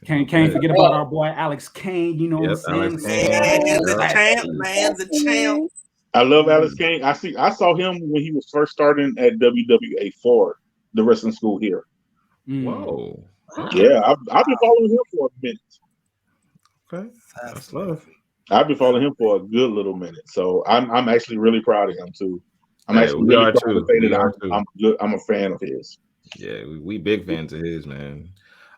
Can't forget about our boy Alex Kane. You know what I'm saying? Man, the champ, man, the champ. I love Alex Kane. I saw him when he was first starting at WWA for the wrestling school here. Whoa. Yeah, I've been following him for a minute. Okay, that's love. I've been following him for a good little minute, so I'm actually really proud of him too. I'm actually really proud to say that I'm a fan of his. Yeah, we big fans of his, man.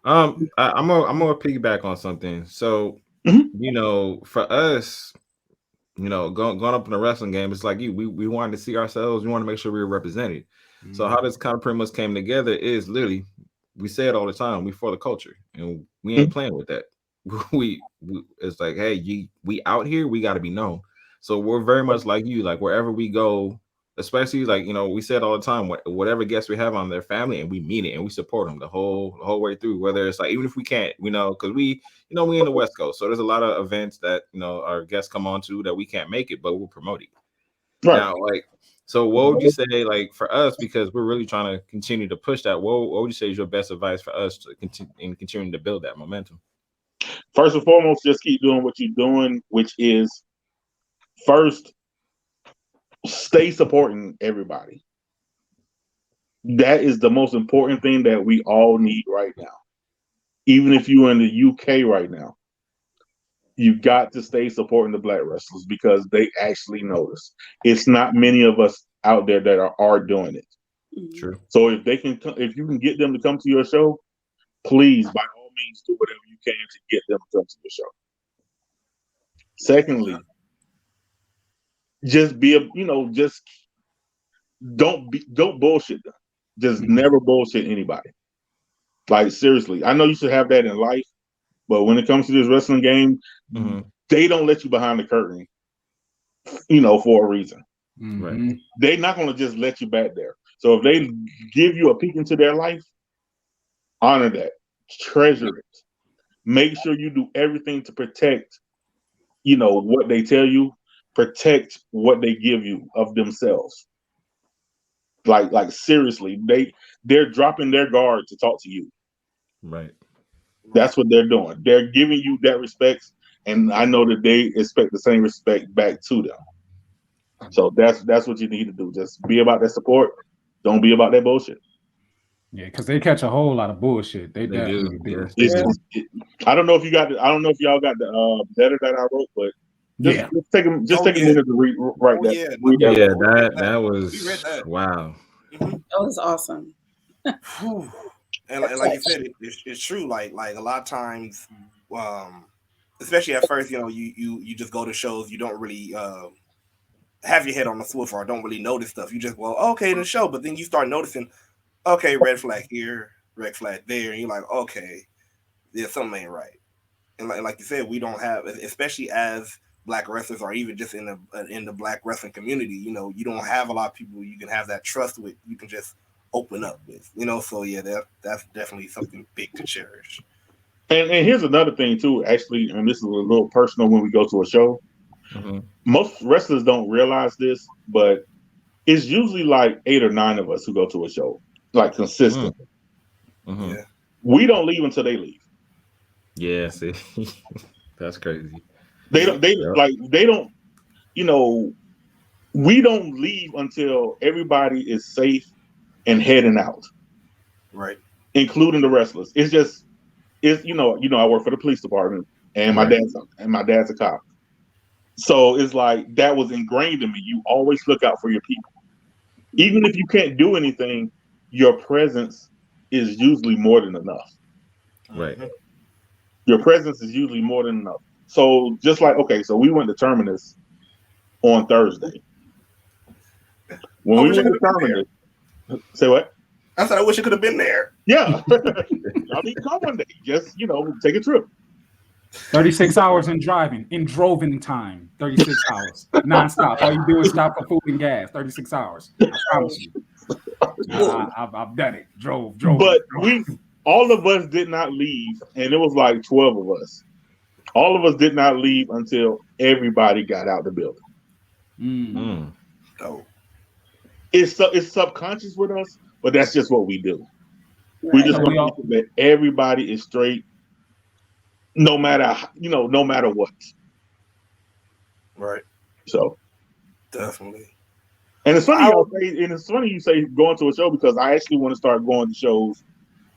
I'm gonna piggyback on something. So you know, for us, you know, going up in the wrestling game, it's like we wanted to see ourselves. We want to make sure we were represented. So how this kind of pretty much came together is literally, we say it all the time. We for the culture, and we ain't playing with that. We it's like, hey, we out here, we got to be known. So we're very much like you, like wherever we go, especially like, you know, we said all the time, whatever guests we have on their family, and we mean it and we support them the whole way through, whether it's like, even if we can't, you know, because we in the West Coast, so there's a lot of events that, you know, our guests come on to that we can't make it, but we'll promote it. Now, like, so what would you say, like, for us, because we're really trying to continue to push that, what would you say is your best advice for us to continue to build that momentum? First and foremost, just keep doing what you're doing, which is first, stay supporting everybody. That is the most important thing that we all need right now. Even if you're in the UK right now, you got to stay supporting the Black wrestlers because they actually notice. It's not many of us out there that are doing it. True. So if you can get them to come to your show, please, by all means, do whatever you can to get them to come to your show. Secondly, just don't bullshit them. Just never bullshit anybody. Like, seriously, I know you should have that in life, but when it comes to this wrestling game, they don't let you behind the curtain, you know, for a reason. Right. They're not going to just let you back there. So if they give you a peek into their life, honor that, treasure it. Make sure you do everything to protect, you know, what they tell you, protect what they give you of themselves. Like seriously, they're dropping their guard to talk to you. Right. That's what they're doing. They're giving you that respect, and I know that they expect the same respect back to them. So that's what you need to do. Just be about that support. Don't be about that bullshit. Yeah, because they catch a whole lot of bullshit. They definitely do. I don't know if y'all got the letter that I wrote, but just take a minute to write that. That was wow. That was awesome. And like you said, it's true. Like a lot of times, especially at first, you know, you just go to shows, you don't really have your head on the swivel or don't really notice stuff. You just okay, the show, but then you start noticing, okay, red flag here, red flag there, and you're like, okay, yeah, something ain't right. And like you said, we don't have, especially as Black wrestlers or even just in the Black wrestling community, you know, you don't have a lot of people you can have that trust with. You can just open up with, you know. So yeah, that's definitely something big to cherish. And here's another thing too, actually, and this is a little personal when we go to a show. Most wrestlers don't realize this, but it's usually like 8 or 9 of us who go to a show, like consistently. Yeah. We don't leave until they leave. Yeah, see, that's crazy. They don't, you know, we don't leave until everybody is safe and heading out. Right. Including the wrestlers. It's you know, I work for the police department and my dad's a cop. So it's like that was ingrained in me. You always look out for your people. Even if you can't do anything, your presence is usually more than enough. Right. Your presence is usually more than enough. So just like, okay, so we went to Terminus on Thursday. When we went to Terminus, say what? I said I wish it could have been there. Yeah. I mean, come one day. Just, you know, take a trip. 36 hours in droving time. 36 hours. Non-stop. All you do is stop for food and gas. 36 hours. I promise you. I've done it. Drove. But all of us did not leave, and it was like 12 of us. All of us did not leave until everybody got out the building. Oh. It's subconscious with us, but that's just what we do. Right. We just So want we to all- make sure that everybody is straight, no matter no matter what. Right. So Definitely. and it's funny Wow. you say going to a show because I actually want to start going to shows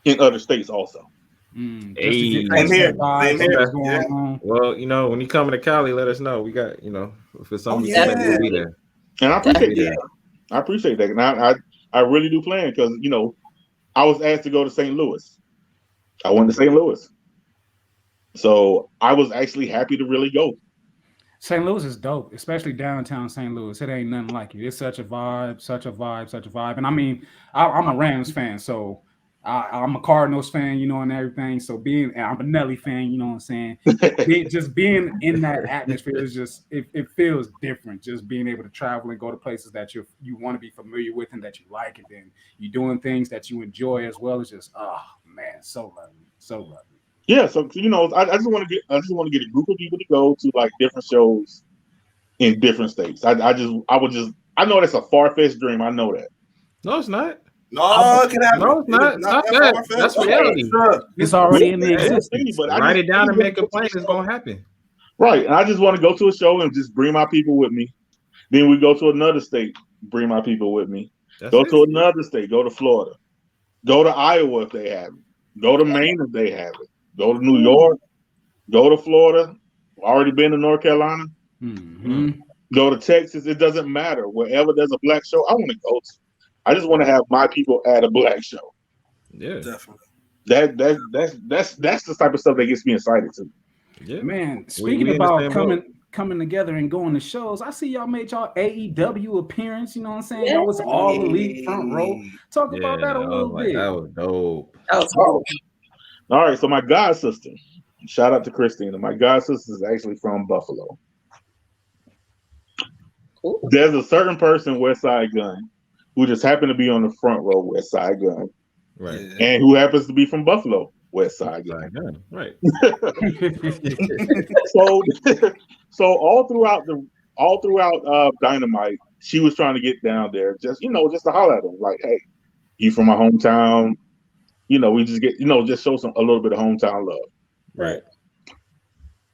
in other states also. just to Hey. get Same here. that vibe, Same see here. what's going Yeah. on. Well, when you come to Cali, let us know. We got, if it's something Oh, we can yeah. we'll be there. And I appreciate Yeah. that. I appreciate that. And I really do plan because I was asked to go to St. Louis. I went to St. Louis. So I was actually happy to really go. St. Louis is dope, especially downtown St. Louis. It ain't nothing like it. It's such a vibe, such a vibe, such a vibe. And I mean, I'm a Rams fan, so I'm a Cardinals fan, and everything. So I'm a Nelly fan, you know what I'm saying? Just being in that atmosphere is just it feels different. Just being able to travel and go to places that you want to be familiar with and that you like, and then you're doing things that you enjoy as well. It's just man, so lovely, so lovely. Yeah, so I just want to get a group of people to go to like different shows in different states. I know that's a far-fetched dream. I know that. No, it's not. No, it can happen. No, it's not. It's not that that. far-fetched. That's reality. Sure. It's already in the Yeah, existence. but Write it down and make a go to plan. the It's show. gonna happen. Right, and I just want to go to a show and just bring my people with me. Then we go to another state, bring my people with me. That's Go it. to another state, go to Florida. Go to Iowa if they have it. Go to Maine if they have it. Go to New York. Go to Florida. Already been to North Carolina. Mm-hmm. Go to Texas. It doesn't matter. Wherever there's a black show, I want to go to. I just want to have my people at a black show. Yeah. Definitely. That's the type of stuff that gets me excited too. Yeah. Man, We speaking in the about same boat. coming together and going to shows, I see y'all made y'all AEW appearance. You know what I'm saying? Y'all was all elite front row. Talk about that a little bit. That was dope. That was cool. All right, so my god sister, shout out to Christina. My god sister is actually from Buffalo. Cool. There's a certain person, West Side Gun, who just happened to be on the front row, West Side Gun, Right. Yeah. and who happens to be from Buffalo, West Side Gun. Right. So all throughout Dynamite, she was trying to get down there, just to holler at him, like, hey, you from my hometown, we just get, just show a little bit of hometown love. Right.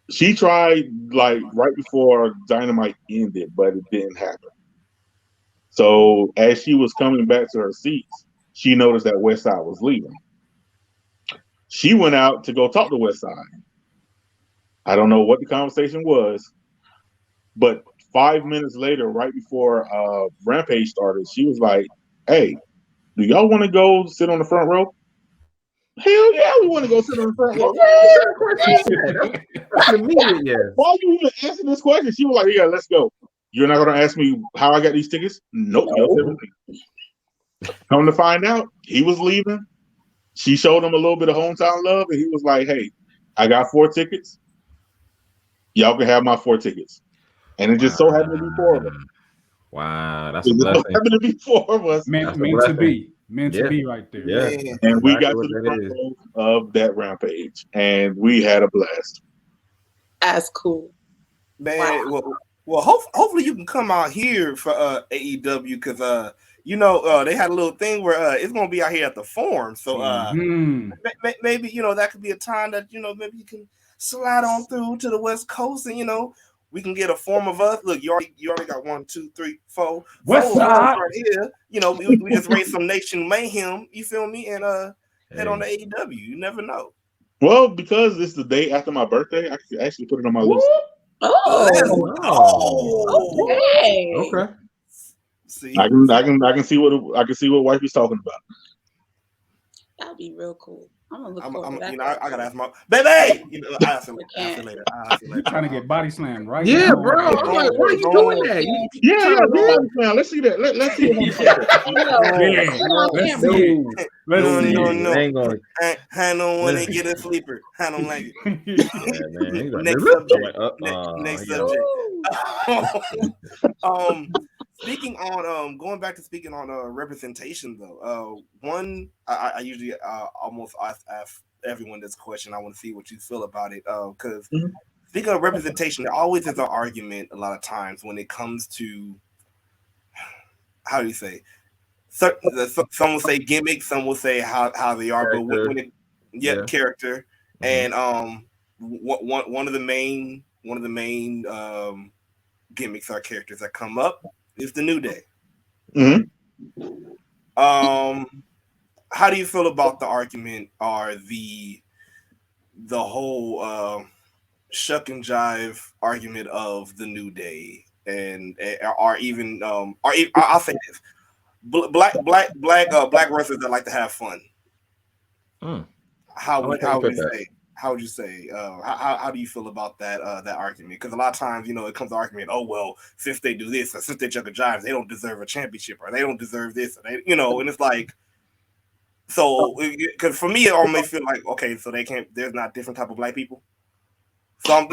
She tried like right before Dynamite ended, but it didn't happen. So as she was coming back to her seats, she noticed that West Side was leaving. She went out to go talk to West Side. I don't know what the conversation was, but 5 minutes later, right before Rampage started, she was like, hey, do y'all want to go sit on the front row? Hell yeah, we want to go sit on the front row. That's immediate, yes. Why are you even asking this question? She was like, yeah, let's go. You're not going to ask me how I got these tickets? Nope. Come to find out, he was leaving. She showed him a little bit of hometown love, and he was like, hey, I got 4 tickets. Y'all can have my 4 tickets. And it just so happened to be 4 of them. Wow, that's It a just so blessing. happened to be 4 of us. meant to be. Meant to be right there. Yeah. Man. And we Exactly got to what the that front is. row of that Rampage, and we had a blast. That's cool. Man, well, hopefully you can come out here for AEW because they had a little thing where it's gonna be out here at the Forum, so maybe that could be a time that maybe you can slide on through to the West Coast and we can get a form of us. Look, you already got 1, 2, 3, 4 West of us Side. right here. We just raise some Nation Mayhem. You feel me? And head on to AEW. You never know. Well, because it's the day after my birthday, I can actually put it on my list. Oh, okay. Okay. See, I can see what wifey's talking about. That'd be real cool. I'm gonna look forward to that. I gotta ask my baby. I ask you later. You trying to get body slammed, right? Yeah, bro. I'm like, why are you doing that? Yeah. Now let's see that. Let's see it. Let's see it. Let's see it. No. Ain't going. I don't want to get a sleeper. I don't like it. Yeah, man. He's like, Next subject. Speaking on going back to speaking on representation though, one I usually almost ask everyone this question. I want to see what you feel about it because speaking of representation, there always is an argument a lot of times when it comes to, how do you say, some will say gimmick, some will say how they are, Character. but when it character, Mhm. and one of the main gimmicks or characters that come up is the New Day. Mhm. How do you feel about the argument or the whole shuck and jive argument of the New Day, and or even I'll say this, black wrestlers that like to have fun. How would you say how do you feel about that argument? Because a lot of times, it comes to argument, oh well, since they do this or since they chuck a jive, they don't deserve a championship or they don't deserve this, or they, and it's like, so because for me it always feel like, okay, so they can't, there's not different type of black people. So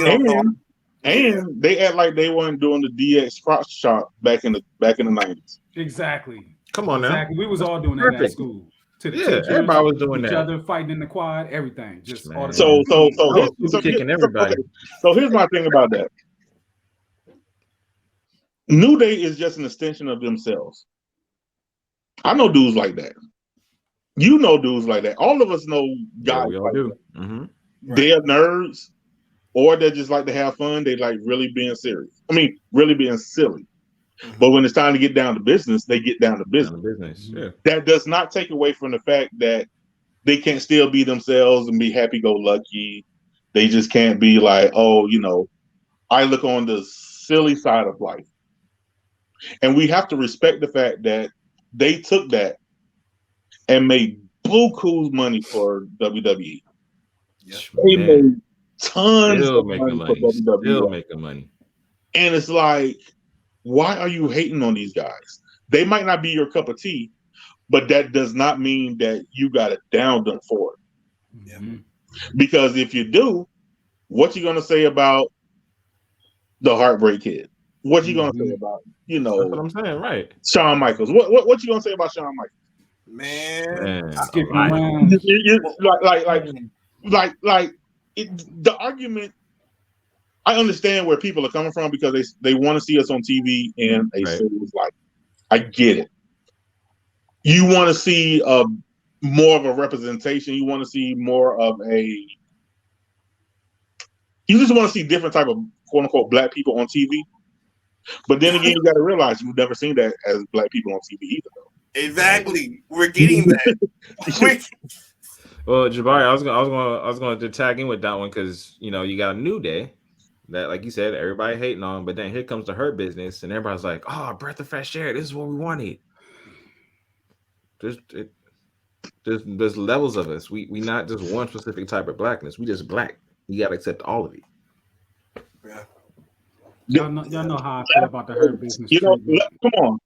and they act like they weren't doing the DX crotch shot back in the 90s. Exactly. Come on now. Exactly. We was all doing that at school. Everybody was doing each that. other, fighting in the quad, everything. Just all the so kicking everybody. So here's my thing about that. New Day is just an extension of themselves. I know dudes like that. You know dudes like that. All of us know guys we all like do. that. Mm-hmm. They're nerds, or they just like to have fun. They like really being serious. I mean, really being silly. Mm-hmm. But when it's time to get down to business, they get down to business. Yeah. That does not take away from the fact that they can't still be themselves and be happy-go-lucky. They just can't be like, oh, I look on the silly side of life. And we have to respect the fact that they took that and made buku's money for WWE. Yeah. They made tons Still of money for WWE. Still making money. And it's like, why are you hating on these guys? They might not be your cup of tea, but that does not mean that you got to down them for it. Yeah. Because if you do, what you gonna say about the Heartbreak Kid? What you gonna say about, That's what I'm saying, right? Shawn Michaels? What you gonna say about Shawn Michaels? Man. Skipping around. The argument. I understand where people are coming from because they want to see us on TV in a serious light. I get it. You want to see more of a representation. You want to see more of a. You just want to see different type of quote unquote black people on TV. But then again, you got to realize you've never seen that as black people on TV either. Though. Exactly, we're getting that. Well, Jabari, I was going to tag in with that one because you got a New Day that, like you said, everybody hating on, but then here comes the Hurt Business, and everybody's like, "Oh, breath of fresh air! This is what we wanted." There's levels of us. We not just one specific type of blackness. We just black. You got to accept all of it. Yeah. Y'all know how I feel about the Hurt Business. Come on,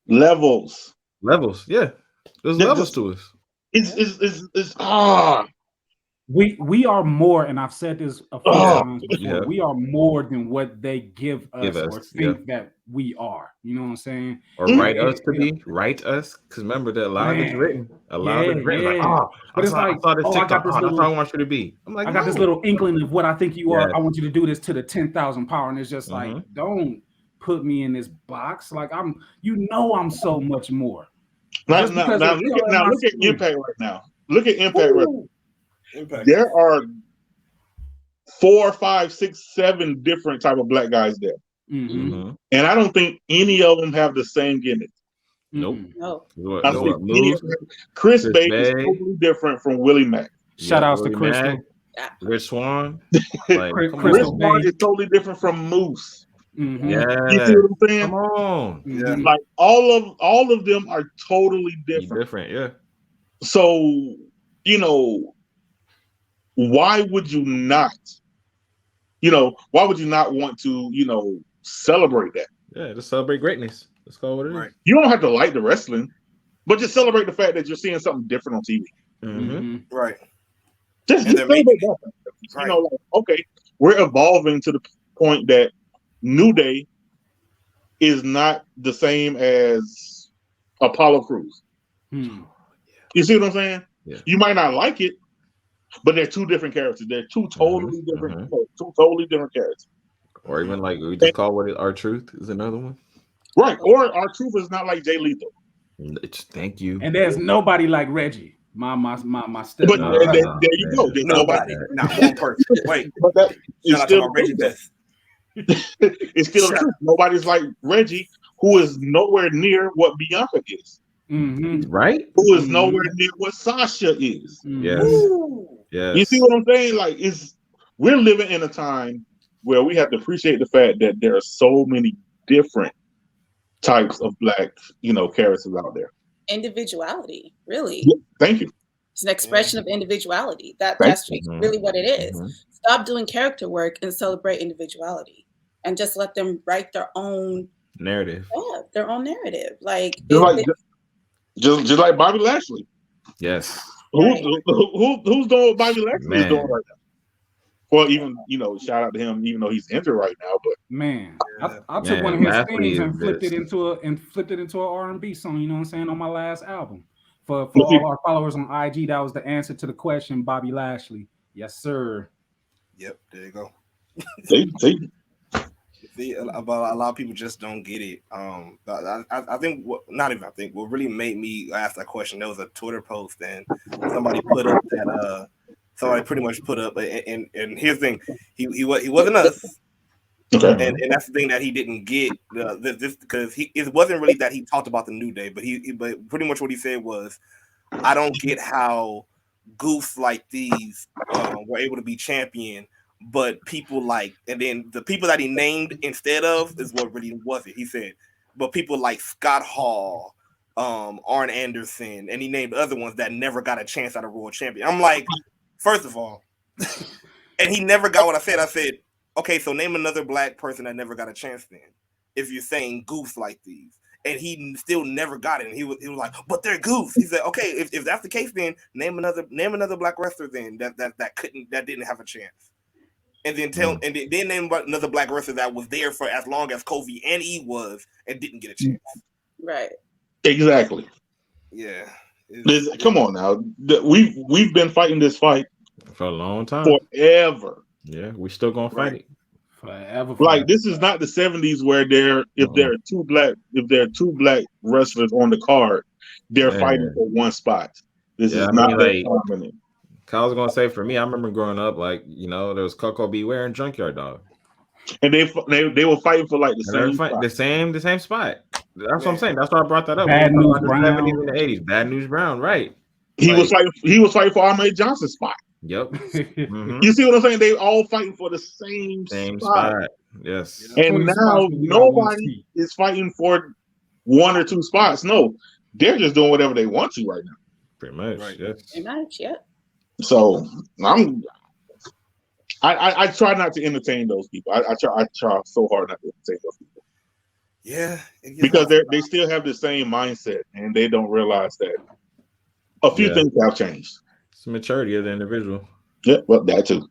levels. Yeah, there's levels to us. It's We are more, and I've said this a few times before. Yeah. We are more than what they give us or think yeah. that we are. You know what I'm saying? Or write us to be, write us, because remember that a lot of it's written. A lot of it's written. Like, but it's like, I saw this TikTok. that's what I want you to be. I'm like, I got this little inkling of what I think you are. Yes. I want you to do this to the 10,000 power, and it's just like, don't put me in this box. Like I'm so much more. Now look at Impact right now. Look at Impact right now. Impact. There are 4, 5, 6, 7 different type of black guys there, and I don't think any of them have the same gimmick. Nope. No. Chris Bay is totally different from Willie Mack. Shout outs to Crystal. Rich Swan. Chris Swan is totally different from Moose. Yeah. You see what I'm saying? Come on. Yeah. Like all of them are totally different. Yeah. So, why would you not want to, celebrate that? Yeah, just celebrate greatness. Let's call it what it is. You don't have to like the wrestling, but just celebrate the fact that you're seeing something different on TV. Right. Just celebrate that. Right. Okay, we're evolving to the point that New Day is not the same as Apollo Crews. You see what I'm saying? Yeah. You might not like it, but they're two different characters. They're two totally different characters. Or even like we just call what Our Truth is another one. Right. Or Our Truth is not like Jay Lethal. Thank you. And there's nobody like Reggie. My step. But there you go. There's Nobody, not one person. Wait, But that is shout out to still my Reggie Best. it's still the truth. Nobody's like Reggie, who is nowhere near what Bianca is. Mm-hmm. Right? Who is nowhere near what Sasha is. Yes. Yes. You see what I'm saying? Like, we're living in a time where we have to appreciate the fact that there are so many different types of black, characters out there. Individuality, really. Yeah, thank you. It's an expression of individuality. That's Mhm. really what it is. Mhm. Stop doing character work and celebrate individuality, and just let them write their own narrative. Yeah, their own narrative. Like just like Bobby Lashley. Yes. Who's doing what Bobby Lashley is doing right now? Well, even shout out to him, even though he's injured right now. But man, I took one of his themes and flipped it into a R&B song. You know what I'm saying, on my last album. For all our followers on IG, that was the answer to the question, Bobby Lashley. Yes, sir. Yep, there you go. See, a lot of people just don't get it. I think what really made me ask that question, there was a Twitter post and somebody put up that somebody pretty much put up, and here's the thing, he wasn't us. Okay. And that's the thing that he didn't get, this because it wasn't really that he talked about the New Day, but pretty much what he said was, I don't get how goofs like these were able to be champion, but people like, and then the people that he named instead of is what really was it. He said, but people like Scott Hall, Arn Anderson, and he named other ones that never got a chance at a world champion. I'm like, first of all, and he never got what I said. I said, okay, so name another black person that never got a chance then, if you're saying goofs like these. And he still never got it. And he was like, but they're goofs. He said, okay, if that's the case, then name another black wrestler then that didn't have a chance. And then then name another black wrestler that was there for as long as Kofi and E was and didn't get a chance. Right. Exactly. Yeah. Come on now. We've been fighting this fight for a long time. Forever. Yeah, we're still gonna fight it. Forever. Like, this is not the 70s where if there are two black wrestlers on the card, they're fighting for one spot. This is not that common. I was gonna say, for me, I remember growing up, like, there was Coco Beware and Junkyard Dog, and they were fighting for like the same spot. That's what I'm saying. That's why I brought that up. Bad News Brown in the 80s. Bad News Brown, right? He was fighting for Ahmed Johnson's spot. Yep. Mm-hmm. You see what I'm saying? They all fighting for the same spot. Yes. And now nobody is fighting for one or two spots. No, they're just doing whatever they want to right now. Pretty much. Right. Yes. Pretty much. Yeah. So I try not to entertain those people. I try so hard not to entertain those people. Yeah. Because they still have the same mindset, and they don't realize that a few things have changed. It's the maturity of the individual. Yeah, well, that too.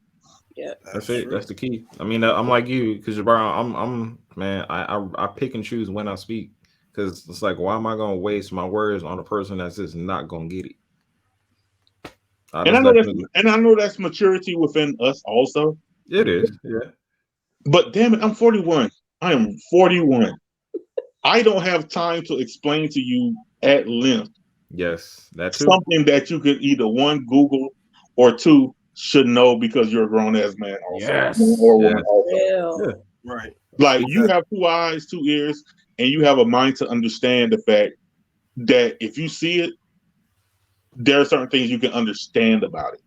Yeah, that's it. That's the key. I mean, I'm like you, because I'm man. I pick and choose when I speak, because it's like, why am I gonna waste my words on a person that's just not gonna get it? I know that's maturity within us also. It is, yeah. But damn it, I'm 41. I am 41. I don't have time to explain to you at length. Yes, that's something that you could either one Google or two should know because you're a grown ass man also. Yes. Or woman also. Yeah. Right. Like, you have 2 eyes, 2 ears, and you have a mind to understand the fact that if you see it, there are certain things you can understand about it.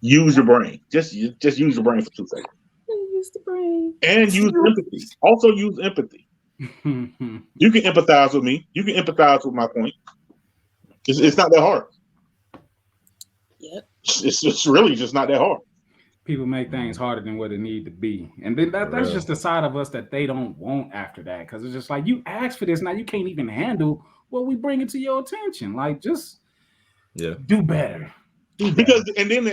Use your brain. Just use your brain for 2 seconds. Use the brain. And use empathy. Also use empathy. You can empathize with me. You can empathize with my point. It's not that hard. Yep. It's really just not that hard. People make things harder than what it need to be, and then that's just the side of us that they don't want after that, because it's just like, you asked for this, now you can't even handle what we bring it to your attention. Like, just do better. Because and then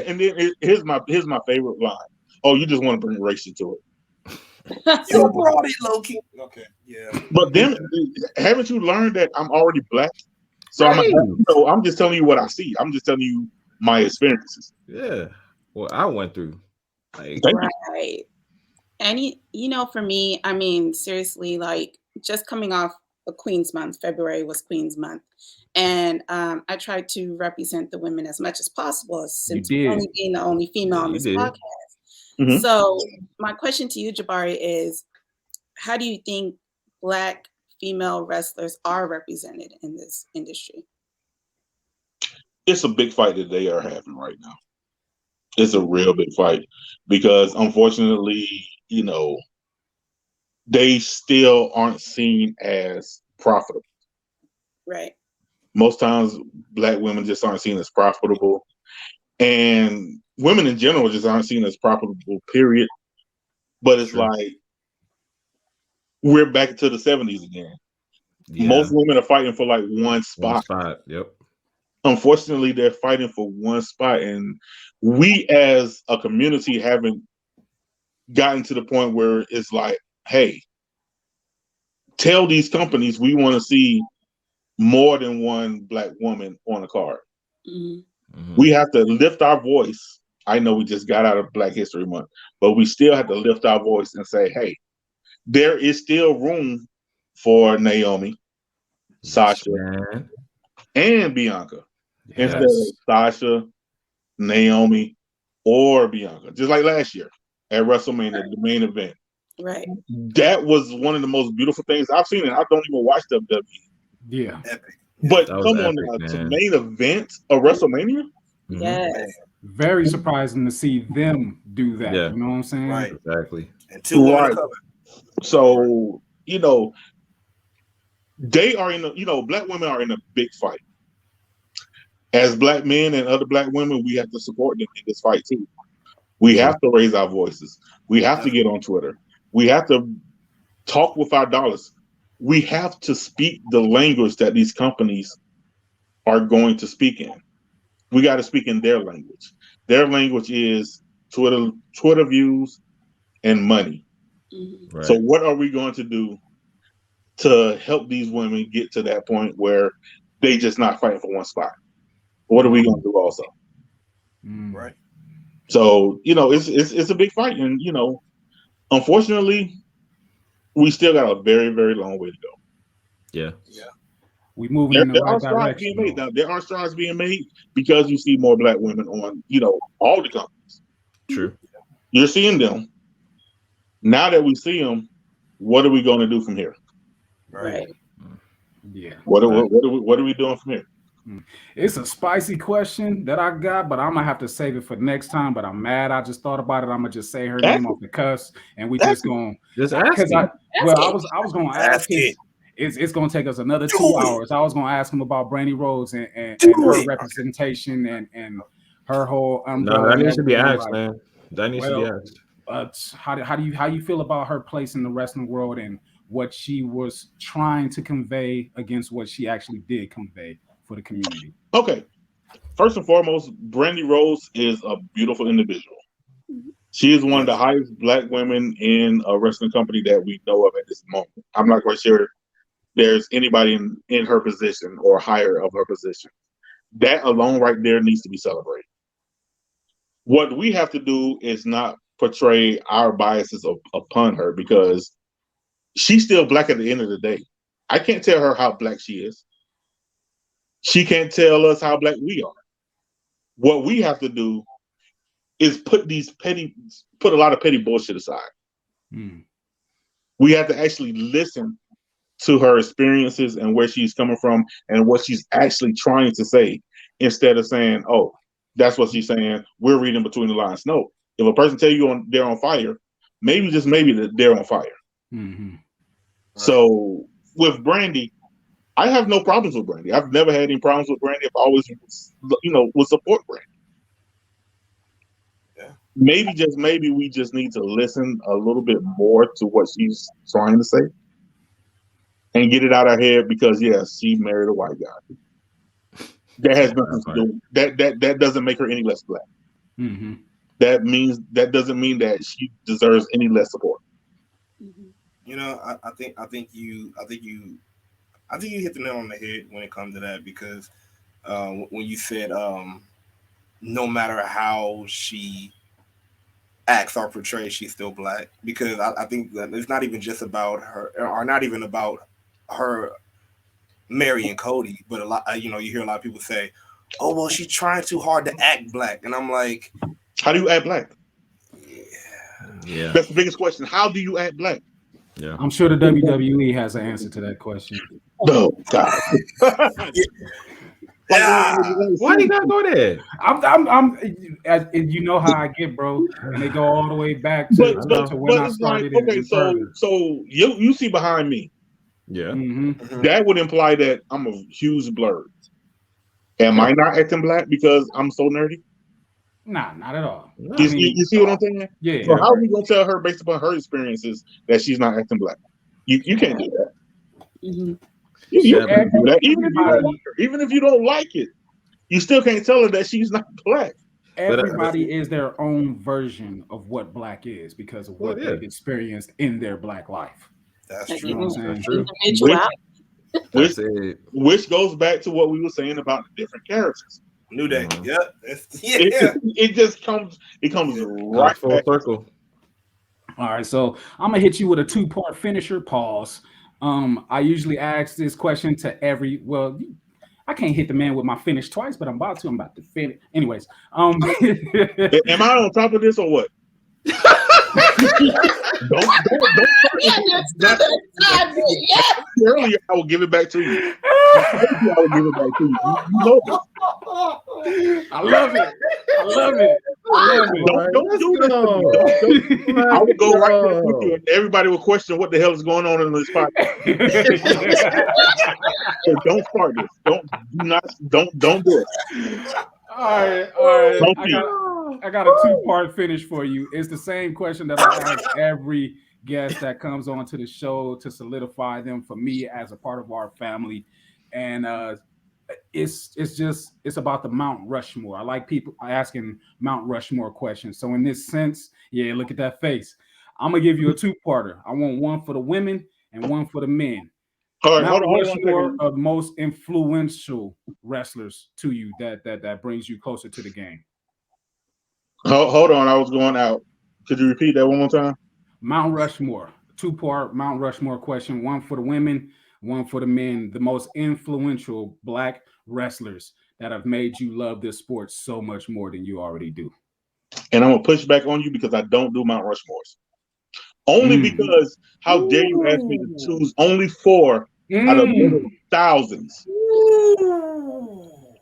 here's my favorite line. Oh, you just want to bring race into it. You brought it, low-key. Okay, yeah. But then, haven't you learned that I'm already black? So I'm just telling you what I see. I'm just telling you my experiences. Yeah. Well, I went through. Like, right. And for me, I mean, seriously, like, just coming off Queen's Month. February was Queen's Month. And I tried to represent the women as much as possible, since only being the only female on this podcast. Mm-hmm. So my question to you, Jabari, is how do you think Black female wrestlers are represented in this industry? It's a big fight that they are having right now. It's a real big fight because, unfortunately, you know, they still aren't seen as profitable. Right. Most times, Black women just aren't seen as profitable, and women in general just aren't seen as profitable, period. But it's like we're back to the 70s again. Yeah. Most women are fighting for like one spot. Yep. Unfortunately, they're fighting for one spot, and we as a community haven't gotten to the point where it's like, hey, tell these companies we want to see more than one Black woman on a card. Mm-hmm. We have to lift our voice. I know we just got out of Black History Month, but we still have to lift our voice and say, hey, there is still room for Naomi, Sasha, and Bianca. Yes. Instead of Sasha, Naomi, or Bianca. Just like last year at WrestleMania, the main event. Right. That was one of the most beautiful things I've seen, and I don't even watch WWE. Yeah. Epic. But come on now, to main event of WrestleMania? Yes. Very surprising to see them do that. Yeah. You know what I'm saying? Right. Exactly. And two women covered. So, you know, they are in a, you know, Black women are in a big fight. As Black men and other Black women, we have to support them in this fight too. We have to raise our voices. We have to get on Twitter. We have to talk with our dollars. We have to speak the language that these companies are going to speak in. We got to speak in their language. Their language is Twitter views and money. Mm-hmm. Right. So what are we going to do to help these women get to that point where they just not fighting for one spot? What are we going to do also? Right. So, you know, it's a big fight, and you know, unfortunately, we still got a very, very long way to go. Yeah. We moving in the right strides direction. being made now. There are strides being made because you see more Black women on, you know, all the companies. True. You're seeing them. Now that we see them, what are we going to do from here? Right. Yeah. What are we doing from here? It's a spicy question that I got, but I'm gonna have to save it for next time. But I'm mad. I just thought about it. I'm gonna just say her name off the cuss, and we just gonna just ask. I was gonna ask it. It's gonna take us another 2 hours. I was gonna ask him about Brandy Rhodes and her representation and her whole umbrella. No, that needs to be asked, man. That needs to be asked. How do you feel about her place in the wrestling world and what she was trying to convey against what she actually did convey for the community? Okay. First and foremost, Brandy Rhodes is a beautiful individual. She is one of the highest Black women in a wrestling company that we know of at this moment. I'm not quite sure there's anybody in her position or higher of her position. That alone right there needs to be celebrated. What we have to do is not portray our biases upon her, because she's still Black at the end of the day. I can't tell her how Black she is. She can't tell us how Black we are. What we have to do is put a lot of petty bullshit aside. We have to actually listen to her experiences and where she's coming from and what she's actually trying to say, instead of saying, oh, that's what she's saying, we're reading between the lines. No, if a person tell you they're on fire, maybe just maybe that they're on fire. Mm-hmm. So with Brandy, I have no problems with Brandy. I've never had any problems with Brandy. I've always, would support Brandy. Yeah. Maybe, just maybe, we just need to listen a little bit more to what she's trying to say and get it out of her head, because she married a white guy. That has nothing to do. That doesn't make her any less Black. Mm-hmm. That doesn't mean that she deserves any less support. You know, I think you hit the nail on the head when it comes to that, because when you said no matter how she acts or portrays, she's still Black, because I think that it's not even just about her, or not even about her marrying Cody, but a lot, you hear a lot of people say, "Oh, well, she's trying too hard to act black," and I'm like, how do you act black? Yeah. That's the biggest question. How do you act black? Yeah. I'm sure the WWE has an answer to that question. Oh God. Why do you gotta go there? You know how I get, bro, and they go all the way back to when I started. Okay, so you see behind me. Yeah. Mm-hmm. That would imply that I'm a huge blur. Am I not acting black because I'm so nerdy? Nah, not at all. You see what I'm saying? Yeah. So how are we gonna tell her based upon her experiences that she's not acting black? You can't do that. Mm-hmm. You can't do that. Even if you don't like it, you still can't tell her that she's not black. Everybody is their own version of what black is because of what they've experienced in their black life. That's true. You know what I'm saying? Which goes back to what we were saying about the different characters. New Day. Yep. It just comes right full back. circle. All right, so I'm gonna hit you with a 2-part finisher. Pause. I usually ask this question to I can't hit the man with my finish twice, but I'm about to finish. Anyways, am I on top of this or what? don't earlier I will give it back to you. I will give it back to you. You know this. I love it. Don't do this. I would go right there with you, and everybody will question what the hell is going on in this podcast. So don't start this. Don't do it. All right. I got a 2-part finish for you. It's the same question that I ask every guest that comes onto the show to solidify them for me as a part of our family, and it's about the Mount Rushmore. I like people asking Mount Rushmore questions. So in this sense, look at that face. I'm gonna give you a 2-parter. I want one for the women and one for the men. All right, Mount hold Rushmore of most influential wrestlers to you that brings you closer to the game. Hold on, I was going out. Could you repeat that one more time? Mount Rushmore, 2-part Mount Rushmore question, one for the women, one for the men, the most influential black wrestlers that have made you love this sport so much more than you already do. And I'm gonna push back on you because I don't do Mount Rushmores. Only because how dare you ask me to choose only 4 out of thousands?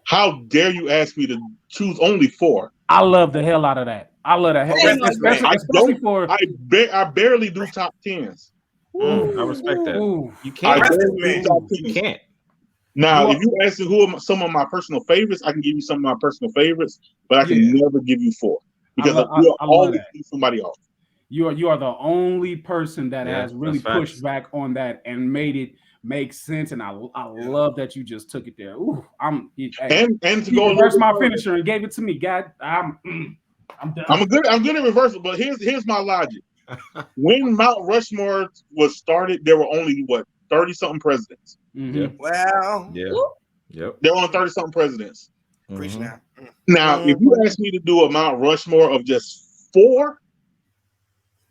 How dare you ask me to choose only 4? I love the hell out of that. I love that. I barely do top 10s. I respect that. You can't. You can't. Now, if you ask me who are some of my personal favorites, I can give you some of my personal favorites, but I can never give you 4 because you'll always do somebody else. You are the only person that has really pushed back on that and made it make sense, and I love that you just took it there. Ooh, and to go reverse my finisher and gave it to me. God, I'm done. I'm good at reversal, but here's my logic. When Mount Rushmore was started, there were only 30-something presidents. Mm-hmm. Well, Yep. There were only 30-something presidents. Preach now. Now, if you ask me to do a Mount Rushmore of just 4,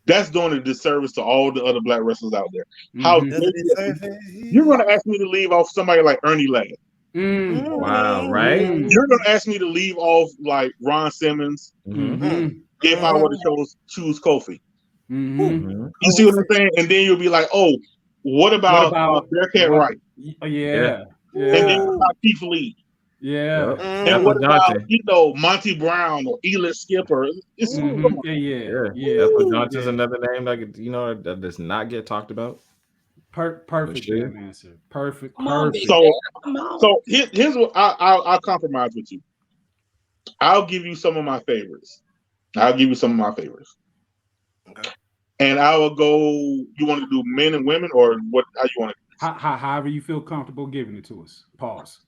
that's doing a disservice to all the other black wrestlers out there. How you're going to ask me to leave off somebody like Ernie Ladd? Wow, right? You're going to ask me to leave off like Ron Simmons if I were to choose Kofi. You see what I'm saying? And then you'll be like, oh, what about Bearcat Wright? Yeah. And then what about Keith Lee? Yeah. And what about Monty Brown or Eli Skipper? It's Johnson's another name that does not get talked about. Perfect answer. Perfect. So here's what I'll compromise with you. I'll give you some of my favorites. Okay. And I will go. You want to do men and women, or what? How you want to? However you feel comfortable giving it to us. Pause.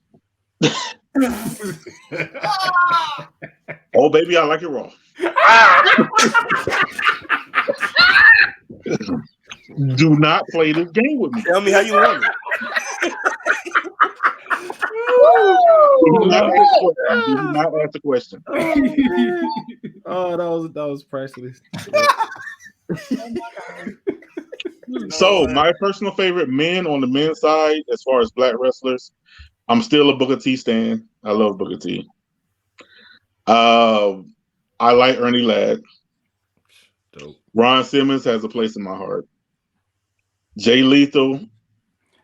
Oh, baby, I like it raw. Do not play this game with me. Tell me how you want it. Do not ask the question. Oh, that was priceless. So my personal favorite men on the men's side, as far as black wrestlers, I'm still a Booker T stan. I love Booker T. I like Ernie Ladd. Dope. Ron Simmons has a place in my heart. Jay Lethal,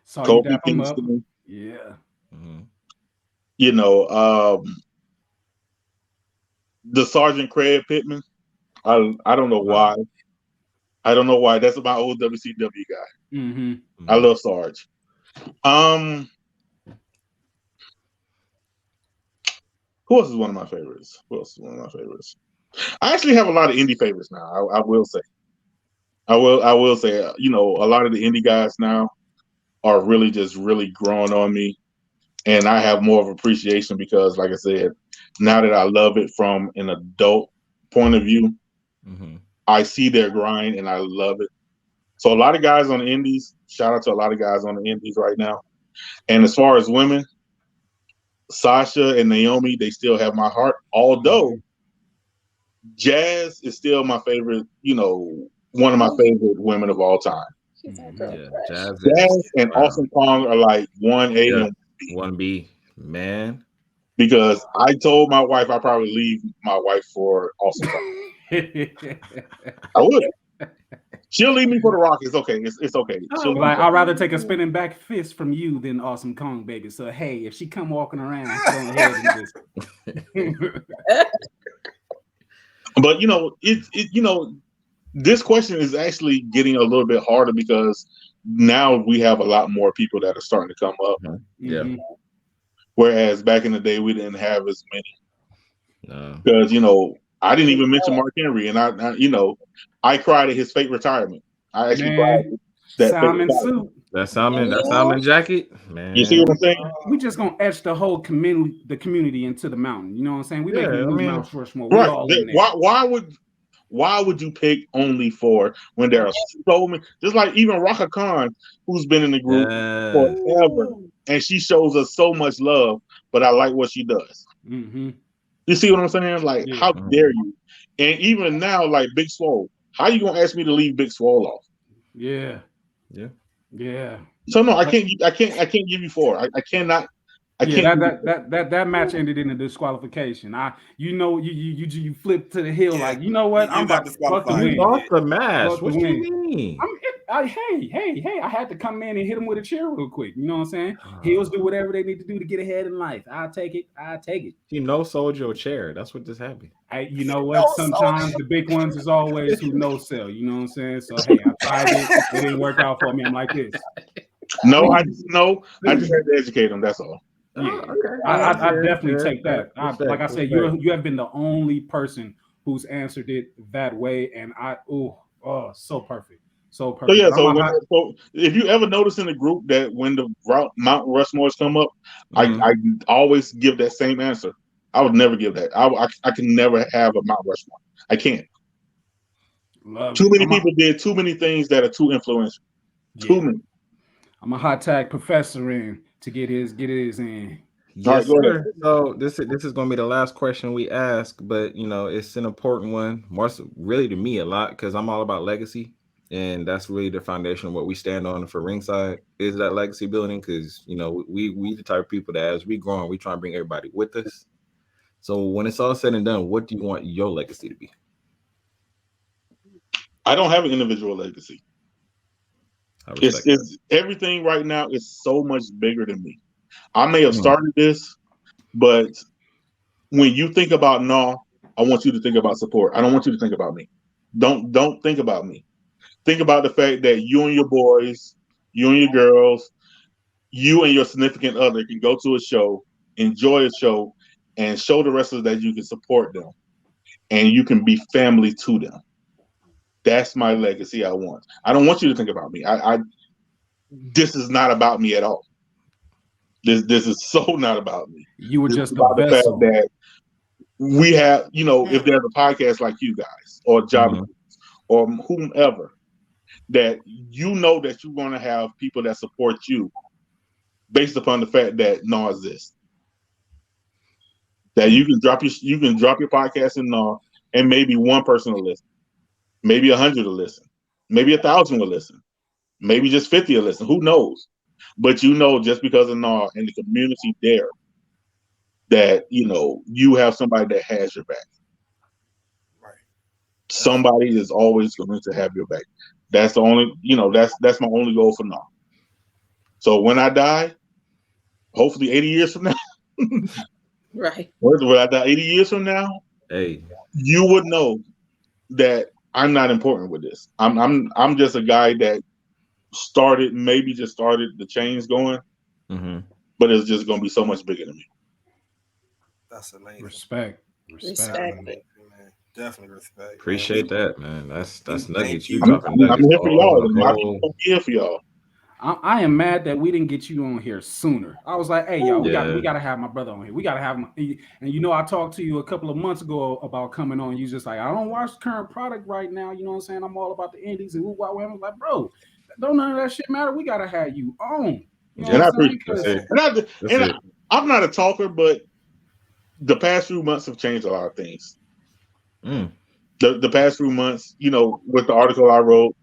So you Kofi dap him up. Kingston. Yeah. Mm-hmm. You know, the Sergeant Craig Pittman. I don't know why. I don't know why. That's my old WCW guy. Mm-hmm. I love Sarge. Who else is one of my favorites? I actually have a lot of indie favorites now. I will say. I will say. You know, a lot of the indie guys now are really growing on me, and I have more of appreciation because, like I said, now that I love it from an adult point of view, I see their grind and I love it. So a lot of guys on the indies. Shout out to a lot of guys on the indies right now. And as far as women, Sasha and Naomi, they still have my heart. Although Jazz is still my favorite, you know, one of my favorite women of all time. Yeah, Jazz and Awesome Kong are like 1A and 1B. Man. Because I told my wife I'd probably leave my wife for Awesome Kong. I would. She'll leave me for the Rock. It's okay. It's okay. Like I'd rather take a spinning back fist from you than Awesome Kong, baby. So hey, if she come walking around, go ahead and just. But you know, you know, this question is actually getting a little bit harder because now we have a lot more people that are starting to come up. Yeah. Whereas back in the day, we didn't have as many. No. Because you know, I didn't even mention Mark Henry, and I you know, I cried at his fake retirement. I actually cried at that Salmon suit. That salmon jacket, man. You see what I'm saying? We just gonna etch the whole community into the mountain. You know what I'm saying? We making a new Mount Rushmore. We all in there. Why would you pick only 4 when there are so many? Just like even Raka Khan, who's been in the group forever, and she shows us so much love. But I like what she does. You see what I'm saying? Like, how dare you? And even now, like Big Swole, how you gonna ask me to leave Big Swole off? Yeah. So no, I can't give you 4. I cannot. That match ended in a disqualification. You flipped to the hill like, you know what? I'm about to fuck the win. You lost the match. What do you mean? Hey, I had to come in and hit him with a chair real quick. You know what I'm saying? Heels do whatever they need to do to get ahead in life. I'll take it. You no-sold your chair. That's what just happened. You know what? Sometimes the big ones is always who no sell. You know what I'm saying? So hey, I tried it. It didn't work out for me. I'm like this. No, I just had to educate them. That's all. Yeah, okay. I definitely take that. Like I said, you have been the only person who's answered it that way, and so perfect. So perfect. So if you ever notice in the group that when the Mount Rushmores come up, I always give that same answer. I would never give that. I can never have a Mount Rushmore. I can't. Too many people did too many things that are too influential. Too many. I'm a hot tag professor in to get his in. Yes, sir. So this is going to be the last question we ask, but you know it's an important one, more so, really to me a lot because I'm all about legacy, and that's really the foundation of what we stand on for Ringside is that legacy building. Because you know we the type of people that as we grow, we try and bring everybody with us. So when it's all said and done, what do you want your legacy to be? I don't have an individual legacy. It's everything right now is so much bigger than me. I may have started this, but when you think about NAAW, I want you to think about support. I don't want you to think about me. Don't think about me. Think about the fact that you and your boys, you and your girls, you and your significant other can go to a show, enjoy a show, and show the wrestlers that you can support them, and you can be family to them. That's my legacy I want. I don't want you to think about me. This is not about me at all. This is so not about me. You were just about the vessel. The fact that we have, you know, if there's a podcast like you guys or Jabari or whomever, that you know that you're going to have people that support you based upon the fact that NAAW exists. That you can drop your podcast in NAAW and maybe one person will listen. Maybe 100 will listen. Maybe 1,000 will listen. Maybe just 50 will listen. Who knows? But you know, just because of NAAW and the community there, that you have somebody that has your back. Right. Somebody is always going to have your back. That's the only, that's my only goal for NAAW. So when I die, hopefully 80 years from now, Right. when I die 80 years from now, Hey, you would know that I'm not important with this. I'm just a guy that started the chains going, but it's just going to be so much bigger than me. That's amazing. Respect. Respect. Man. Definitely respect. Appreciate that, man. That's Thank nuggets. you. You dropping nuggets. I'm here for y'all. The My whole- people here for y'all. I am mad that we didn't get you on here sooner. I was like, hey, y'all, we got to have my brother on here. We got to have him. And I talked to you a couple of months ago about coming on. You just like, I don't watch current product right now. You know what I'm saying? I'm all about the indies and who. I was like, bro, don't none of that shit matter. We got to have you on. You know And I what I'm saying? appreciate it. I'm not a talker, but the past few months have changed a lot of things. The past few months, with the article I wrote,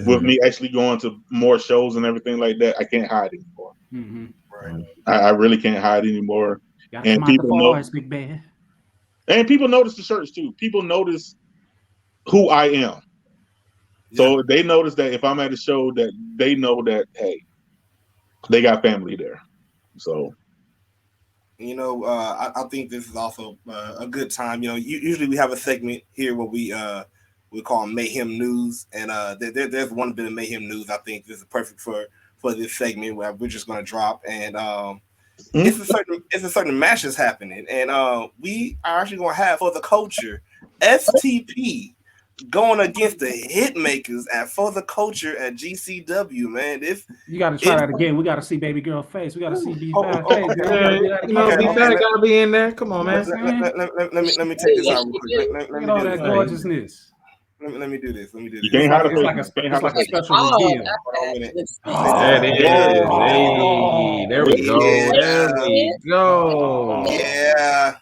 with me actually going to more shows and everything like that, I can't hide anymore. Right. I really can't hide anymore. And people notice, big man. And people notice the shirts too. People notice who I am. So they notice that if I'm at a show, that they know that, hey, they got family there. So, I think this is also a good time. Usually we have a segment here where we call Mayhem News, and there's one bit of Mayhem News. I think this is perfect for this segment where we're just going to drop, and it's a certain match that's happening, and we are actually going to have for the culture STP going against the Hitmakers at For the Culture at GCW, man. You got to try that again. We got to see baby girl face. We got to see B5 face. B5 got to be in there. Come on, man. Let me take this out real quick. Let me all do that this. gorgeousness. Let me do this. You can't hide It's like a special reveal. There it is. Hey, there we go. There we go. Yeah.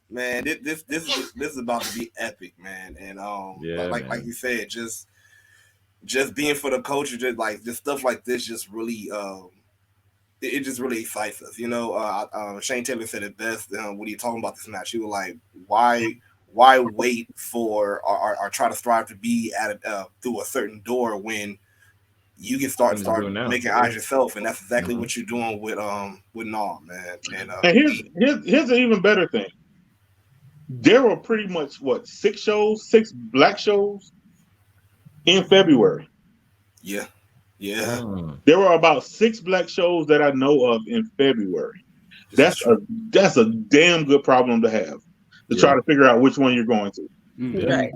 Man, this is about to be epic, man. And like you said, just being for the culture, just stuff like this just really it just really excites us. Shane Taylor said it best when he talking about this match. He was like, why wait for or try to strive to be at through a certain door when you can start making eyes yourself, and that's exactly what you're doing with NAAW, man. And here's an even better thing. There were pretty much 6 black shows in February. Yeah. There were about 6 black shows that I know of in February. That's a damn good problem to have, to try to figure out which one you're going to. Right.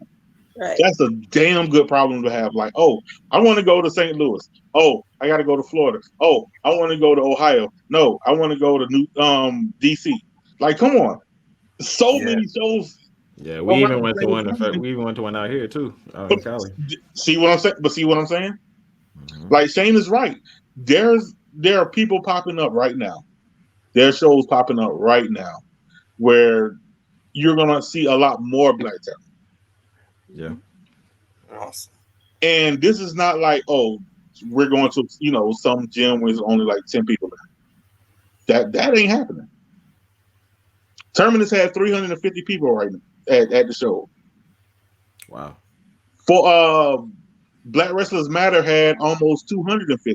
That's a damn good problem to have. Like, oh, I want to go to St. Louis. Oh, I got to go to Florida. Oh, I want to go to Ohio. No, I want to go to DC. Like, come on. So many shows. Yeah, we even went to one. We even went to one out here too, in Cali. See what I'm saying? Like Shane is right. There are people popping up right now. There are shows popping up right now where you're gonna see a lot more black talent. Yeah. Awesome. And this is not like, oh, we're going to some gym where there's only like 10 people there. That ain't happening. Terminus had 350 people right now at the show. Wow. For Black Wrestlers Matter had almost 250.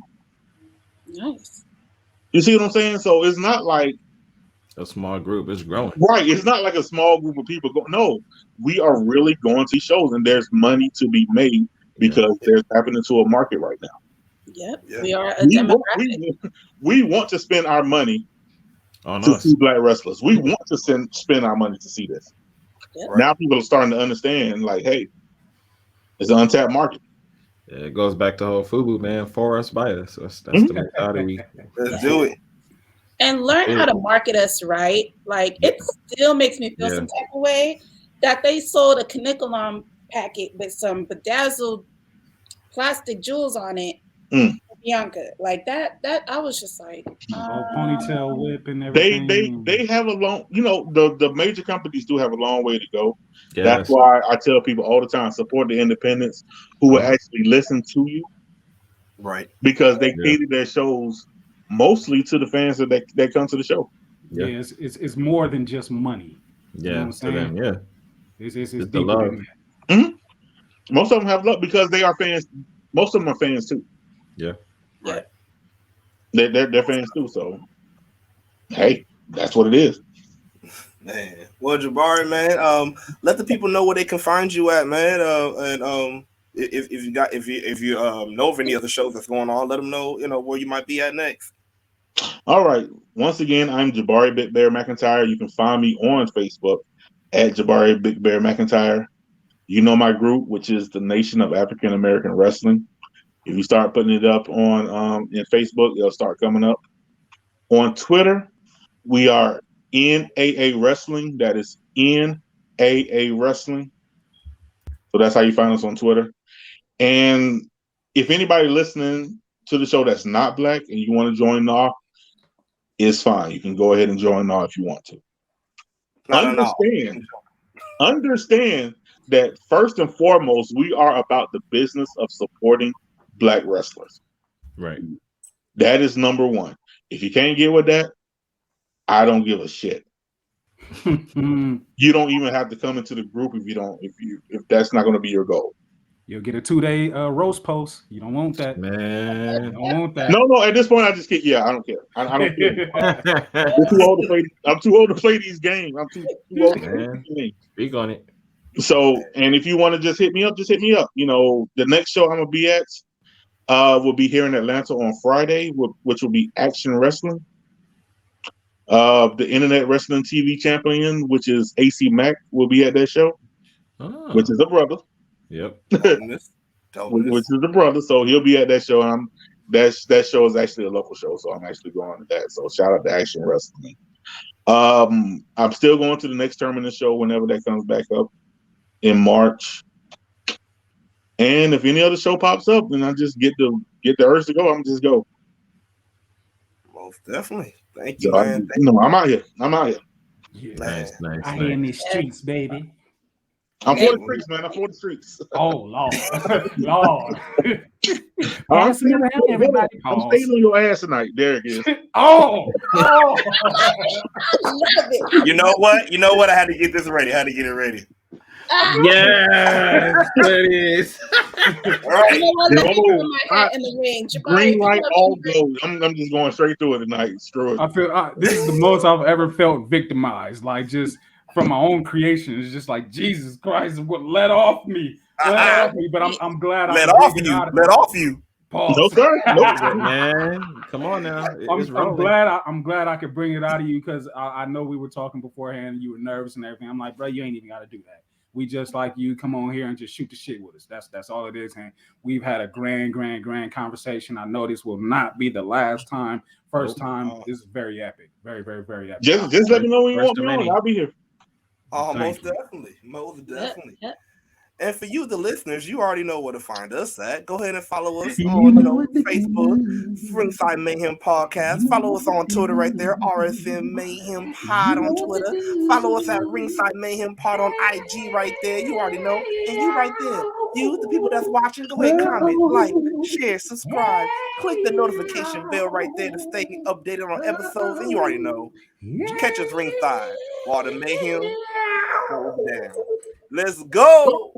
Nice. You see what I'm saying? So it's not like a small group. It's growing. Right. It's not like a small group of people. No, we are really going to shows, and there's money to be made because there's happening to a market right now. Yep. We are a demographic. We want to spend our money on to us. see black wrestlers. We want to spend our money to see this. Yep. Now people are starting to understand, like, hey, it's an untapped market. Yeah, it goes back to whole FUBU, man. For us, by us. That's the mentality. Let's do it. And learn how to market us right. Like, it still makes me feel some type of way that they sold a Caniculum packet with some bedazzled plastic jewels on it. Bianca, like that I was just like, ponytail whip and everything. They have a long, the major companies do have a long way to go. Yes. That's why I tell people all the time, support the independents who will actually listen to you Right. because they cater their shows mostly to the fans that come to the show. Yeah, it's more than just money. You know what I'm to saying? them, yeah. It's It's the deeper love. than that. Mhm. Most of them have love because they are fans. Most of them are fans too. Yeah. Right. They're fans too. So hey, that's what it is. Man. Well, Jabari, man, let the people know where they can find you at, man. And if you know of any other shows that's going on, let them know, where you might be at next. All right. Once again, I'm Jabari Big Bear McIntyre. You can find me on Facebook at Jabari Big Bear McIntyre. You know my group, which is the Nation of African American Wrestling. If you start putting it up on in Facebook, it'll start coming up. On Twitter, we are NAA Wrestling. That is NAA Wrestling. So that's how you find us on Twitter. And if anybody listening to the show that's not black and you want to join NAW, it's fine. You can go ahead and join NAW if you want to. Understand that first and foremost, we are about the business of supporting black wrestlers. Right. That is number one. If you can't get with that, I don't give a shit. You don't even have to come into the group if that's not going to be your goal. You'll get a 2-day roast post. You don't want that, man. You don't want that. No. At this point, I just can't. Yeah, I don't care. I don't care. I'm too old to play. I'm too old to play these games. I'm too old to play these games. Speak on it. So, and if you want to just hit me up, just hit me up. The next show I'm gonna be at will be here in Atlanta on Friday, which will be Action Wrestling. The Internet Wrestling TV Champion, which is AC Mack, will be at that show, which is a brother. Yep. Which is the brother, so he'll be at that show. And that show is actually a local show, so I'm actually going to that. So shout out to Action Wrestling. I'm still going to the next tournament show whenever that comes back up in March. And if any other show pops up, then I just get the urge to go. I'm just go. Most definitely. Thank you, So man. I'm out here. Yeah. Nice. I hear in these streets, baby. I'm for the streets, man. I'm for the streets. Oh Lord, Lord. I'm staying on your ass tonight. There it is. Oh. You know what? I had to get this ready. I had to get it ready. Yes, it is. All right. In the ring. Green light, all gold. I'm just going straight through it tonight. Screw it. I feel this is the most I've ever felt victimized. Like just from my own creation. It's just like Jesus Christ, what let off me. But I'm glad let off you. Pause. No, sir. No, man. Come on now. I'm glad I could bring it out of you because I know we were talking beforehand. You were nervous and everything. I'm like, bro, you ain't even got to do that. We just like you come on here and just shoot the shit with us. That's all it is. And we've had a grand conversation. I know this will not be the last time. First time. This is very epic. Very, very, very epic. Just let me know when you want me on. I'll be here. Oh, most definitely. Yep. And for you, the listeners, you already know where to find us at. Go ahead and follow us on Facebook, Ringside Mayhem Podcast. Follow us on Twitter right there, RSM Mayhem Pod on Twitter. Follow us at Ringside Mayhem Pod on IG right there. You already know. And you right there. You, the people that's watching, go ahead, comment, like, share, subscribe. Click the notification bell right there to stay updated on episodes. And you already know. Catch us ringside while the Mayhem goes down. Let's go.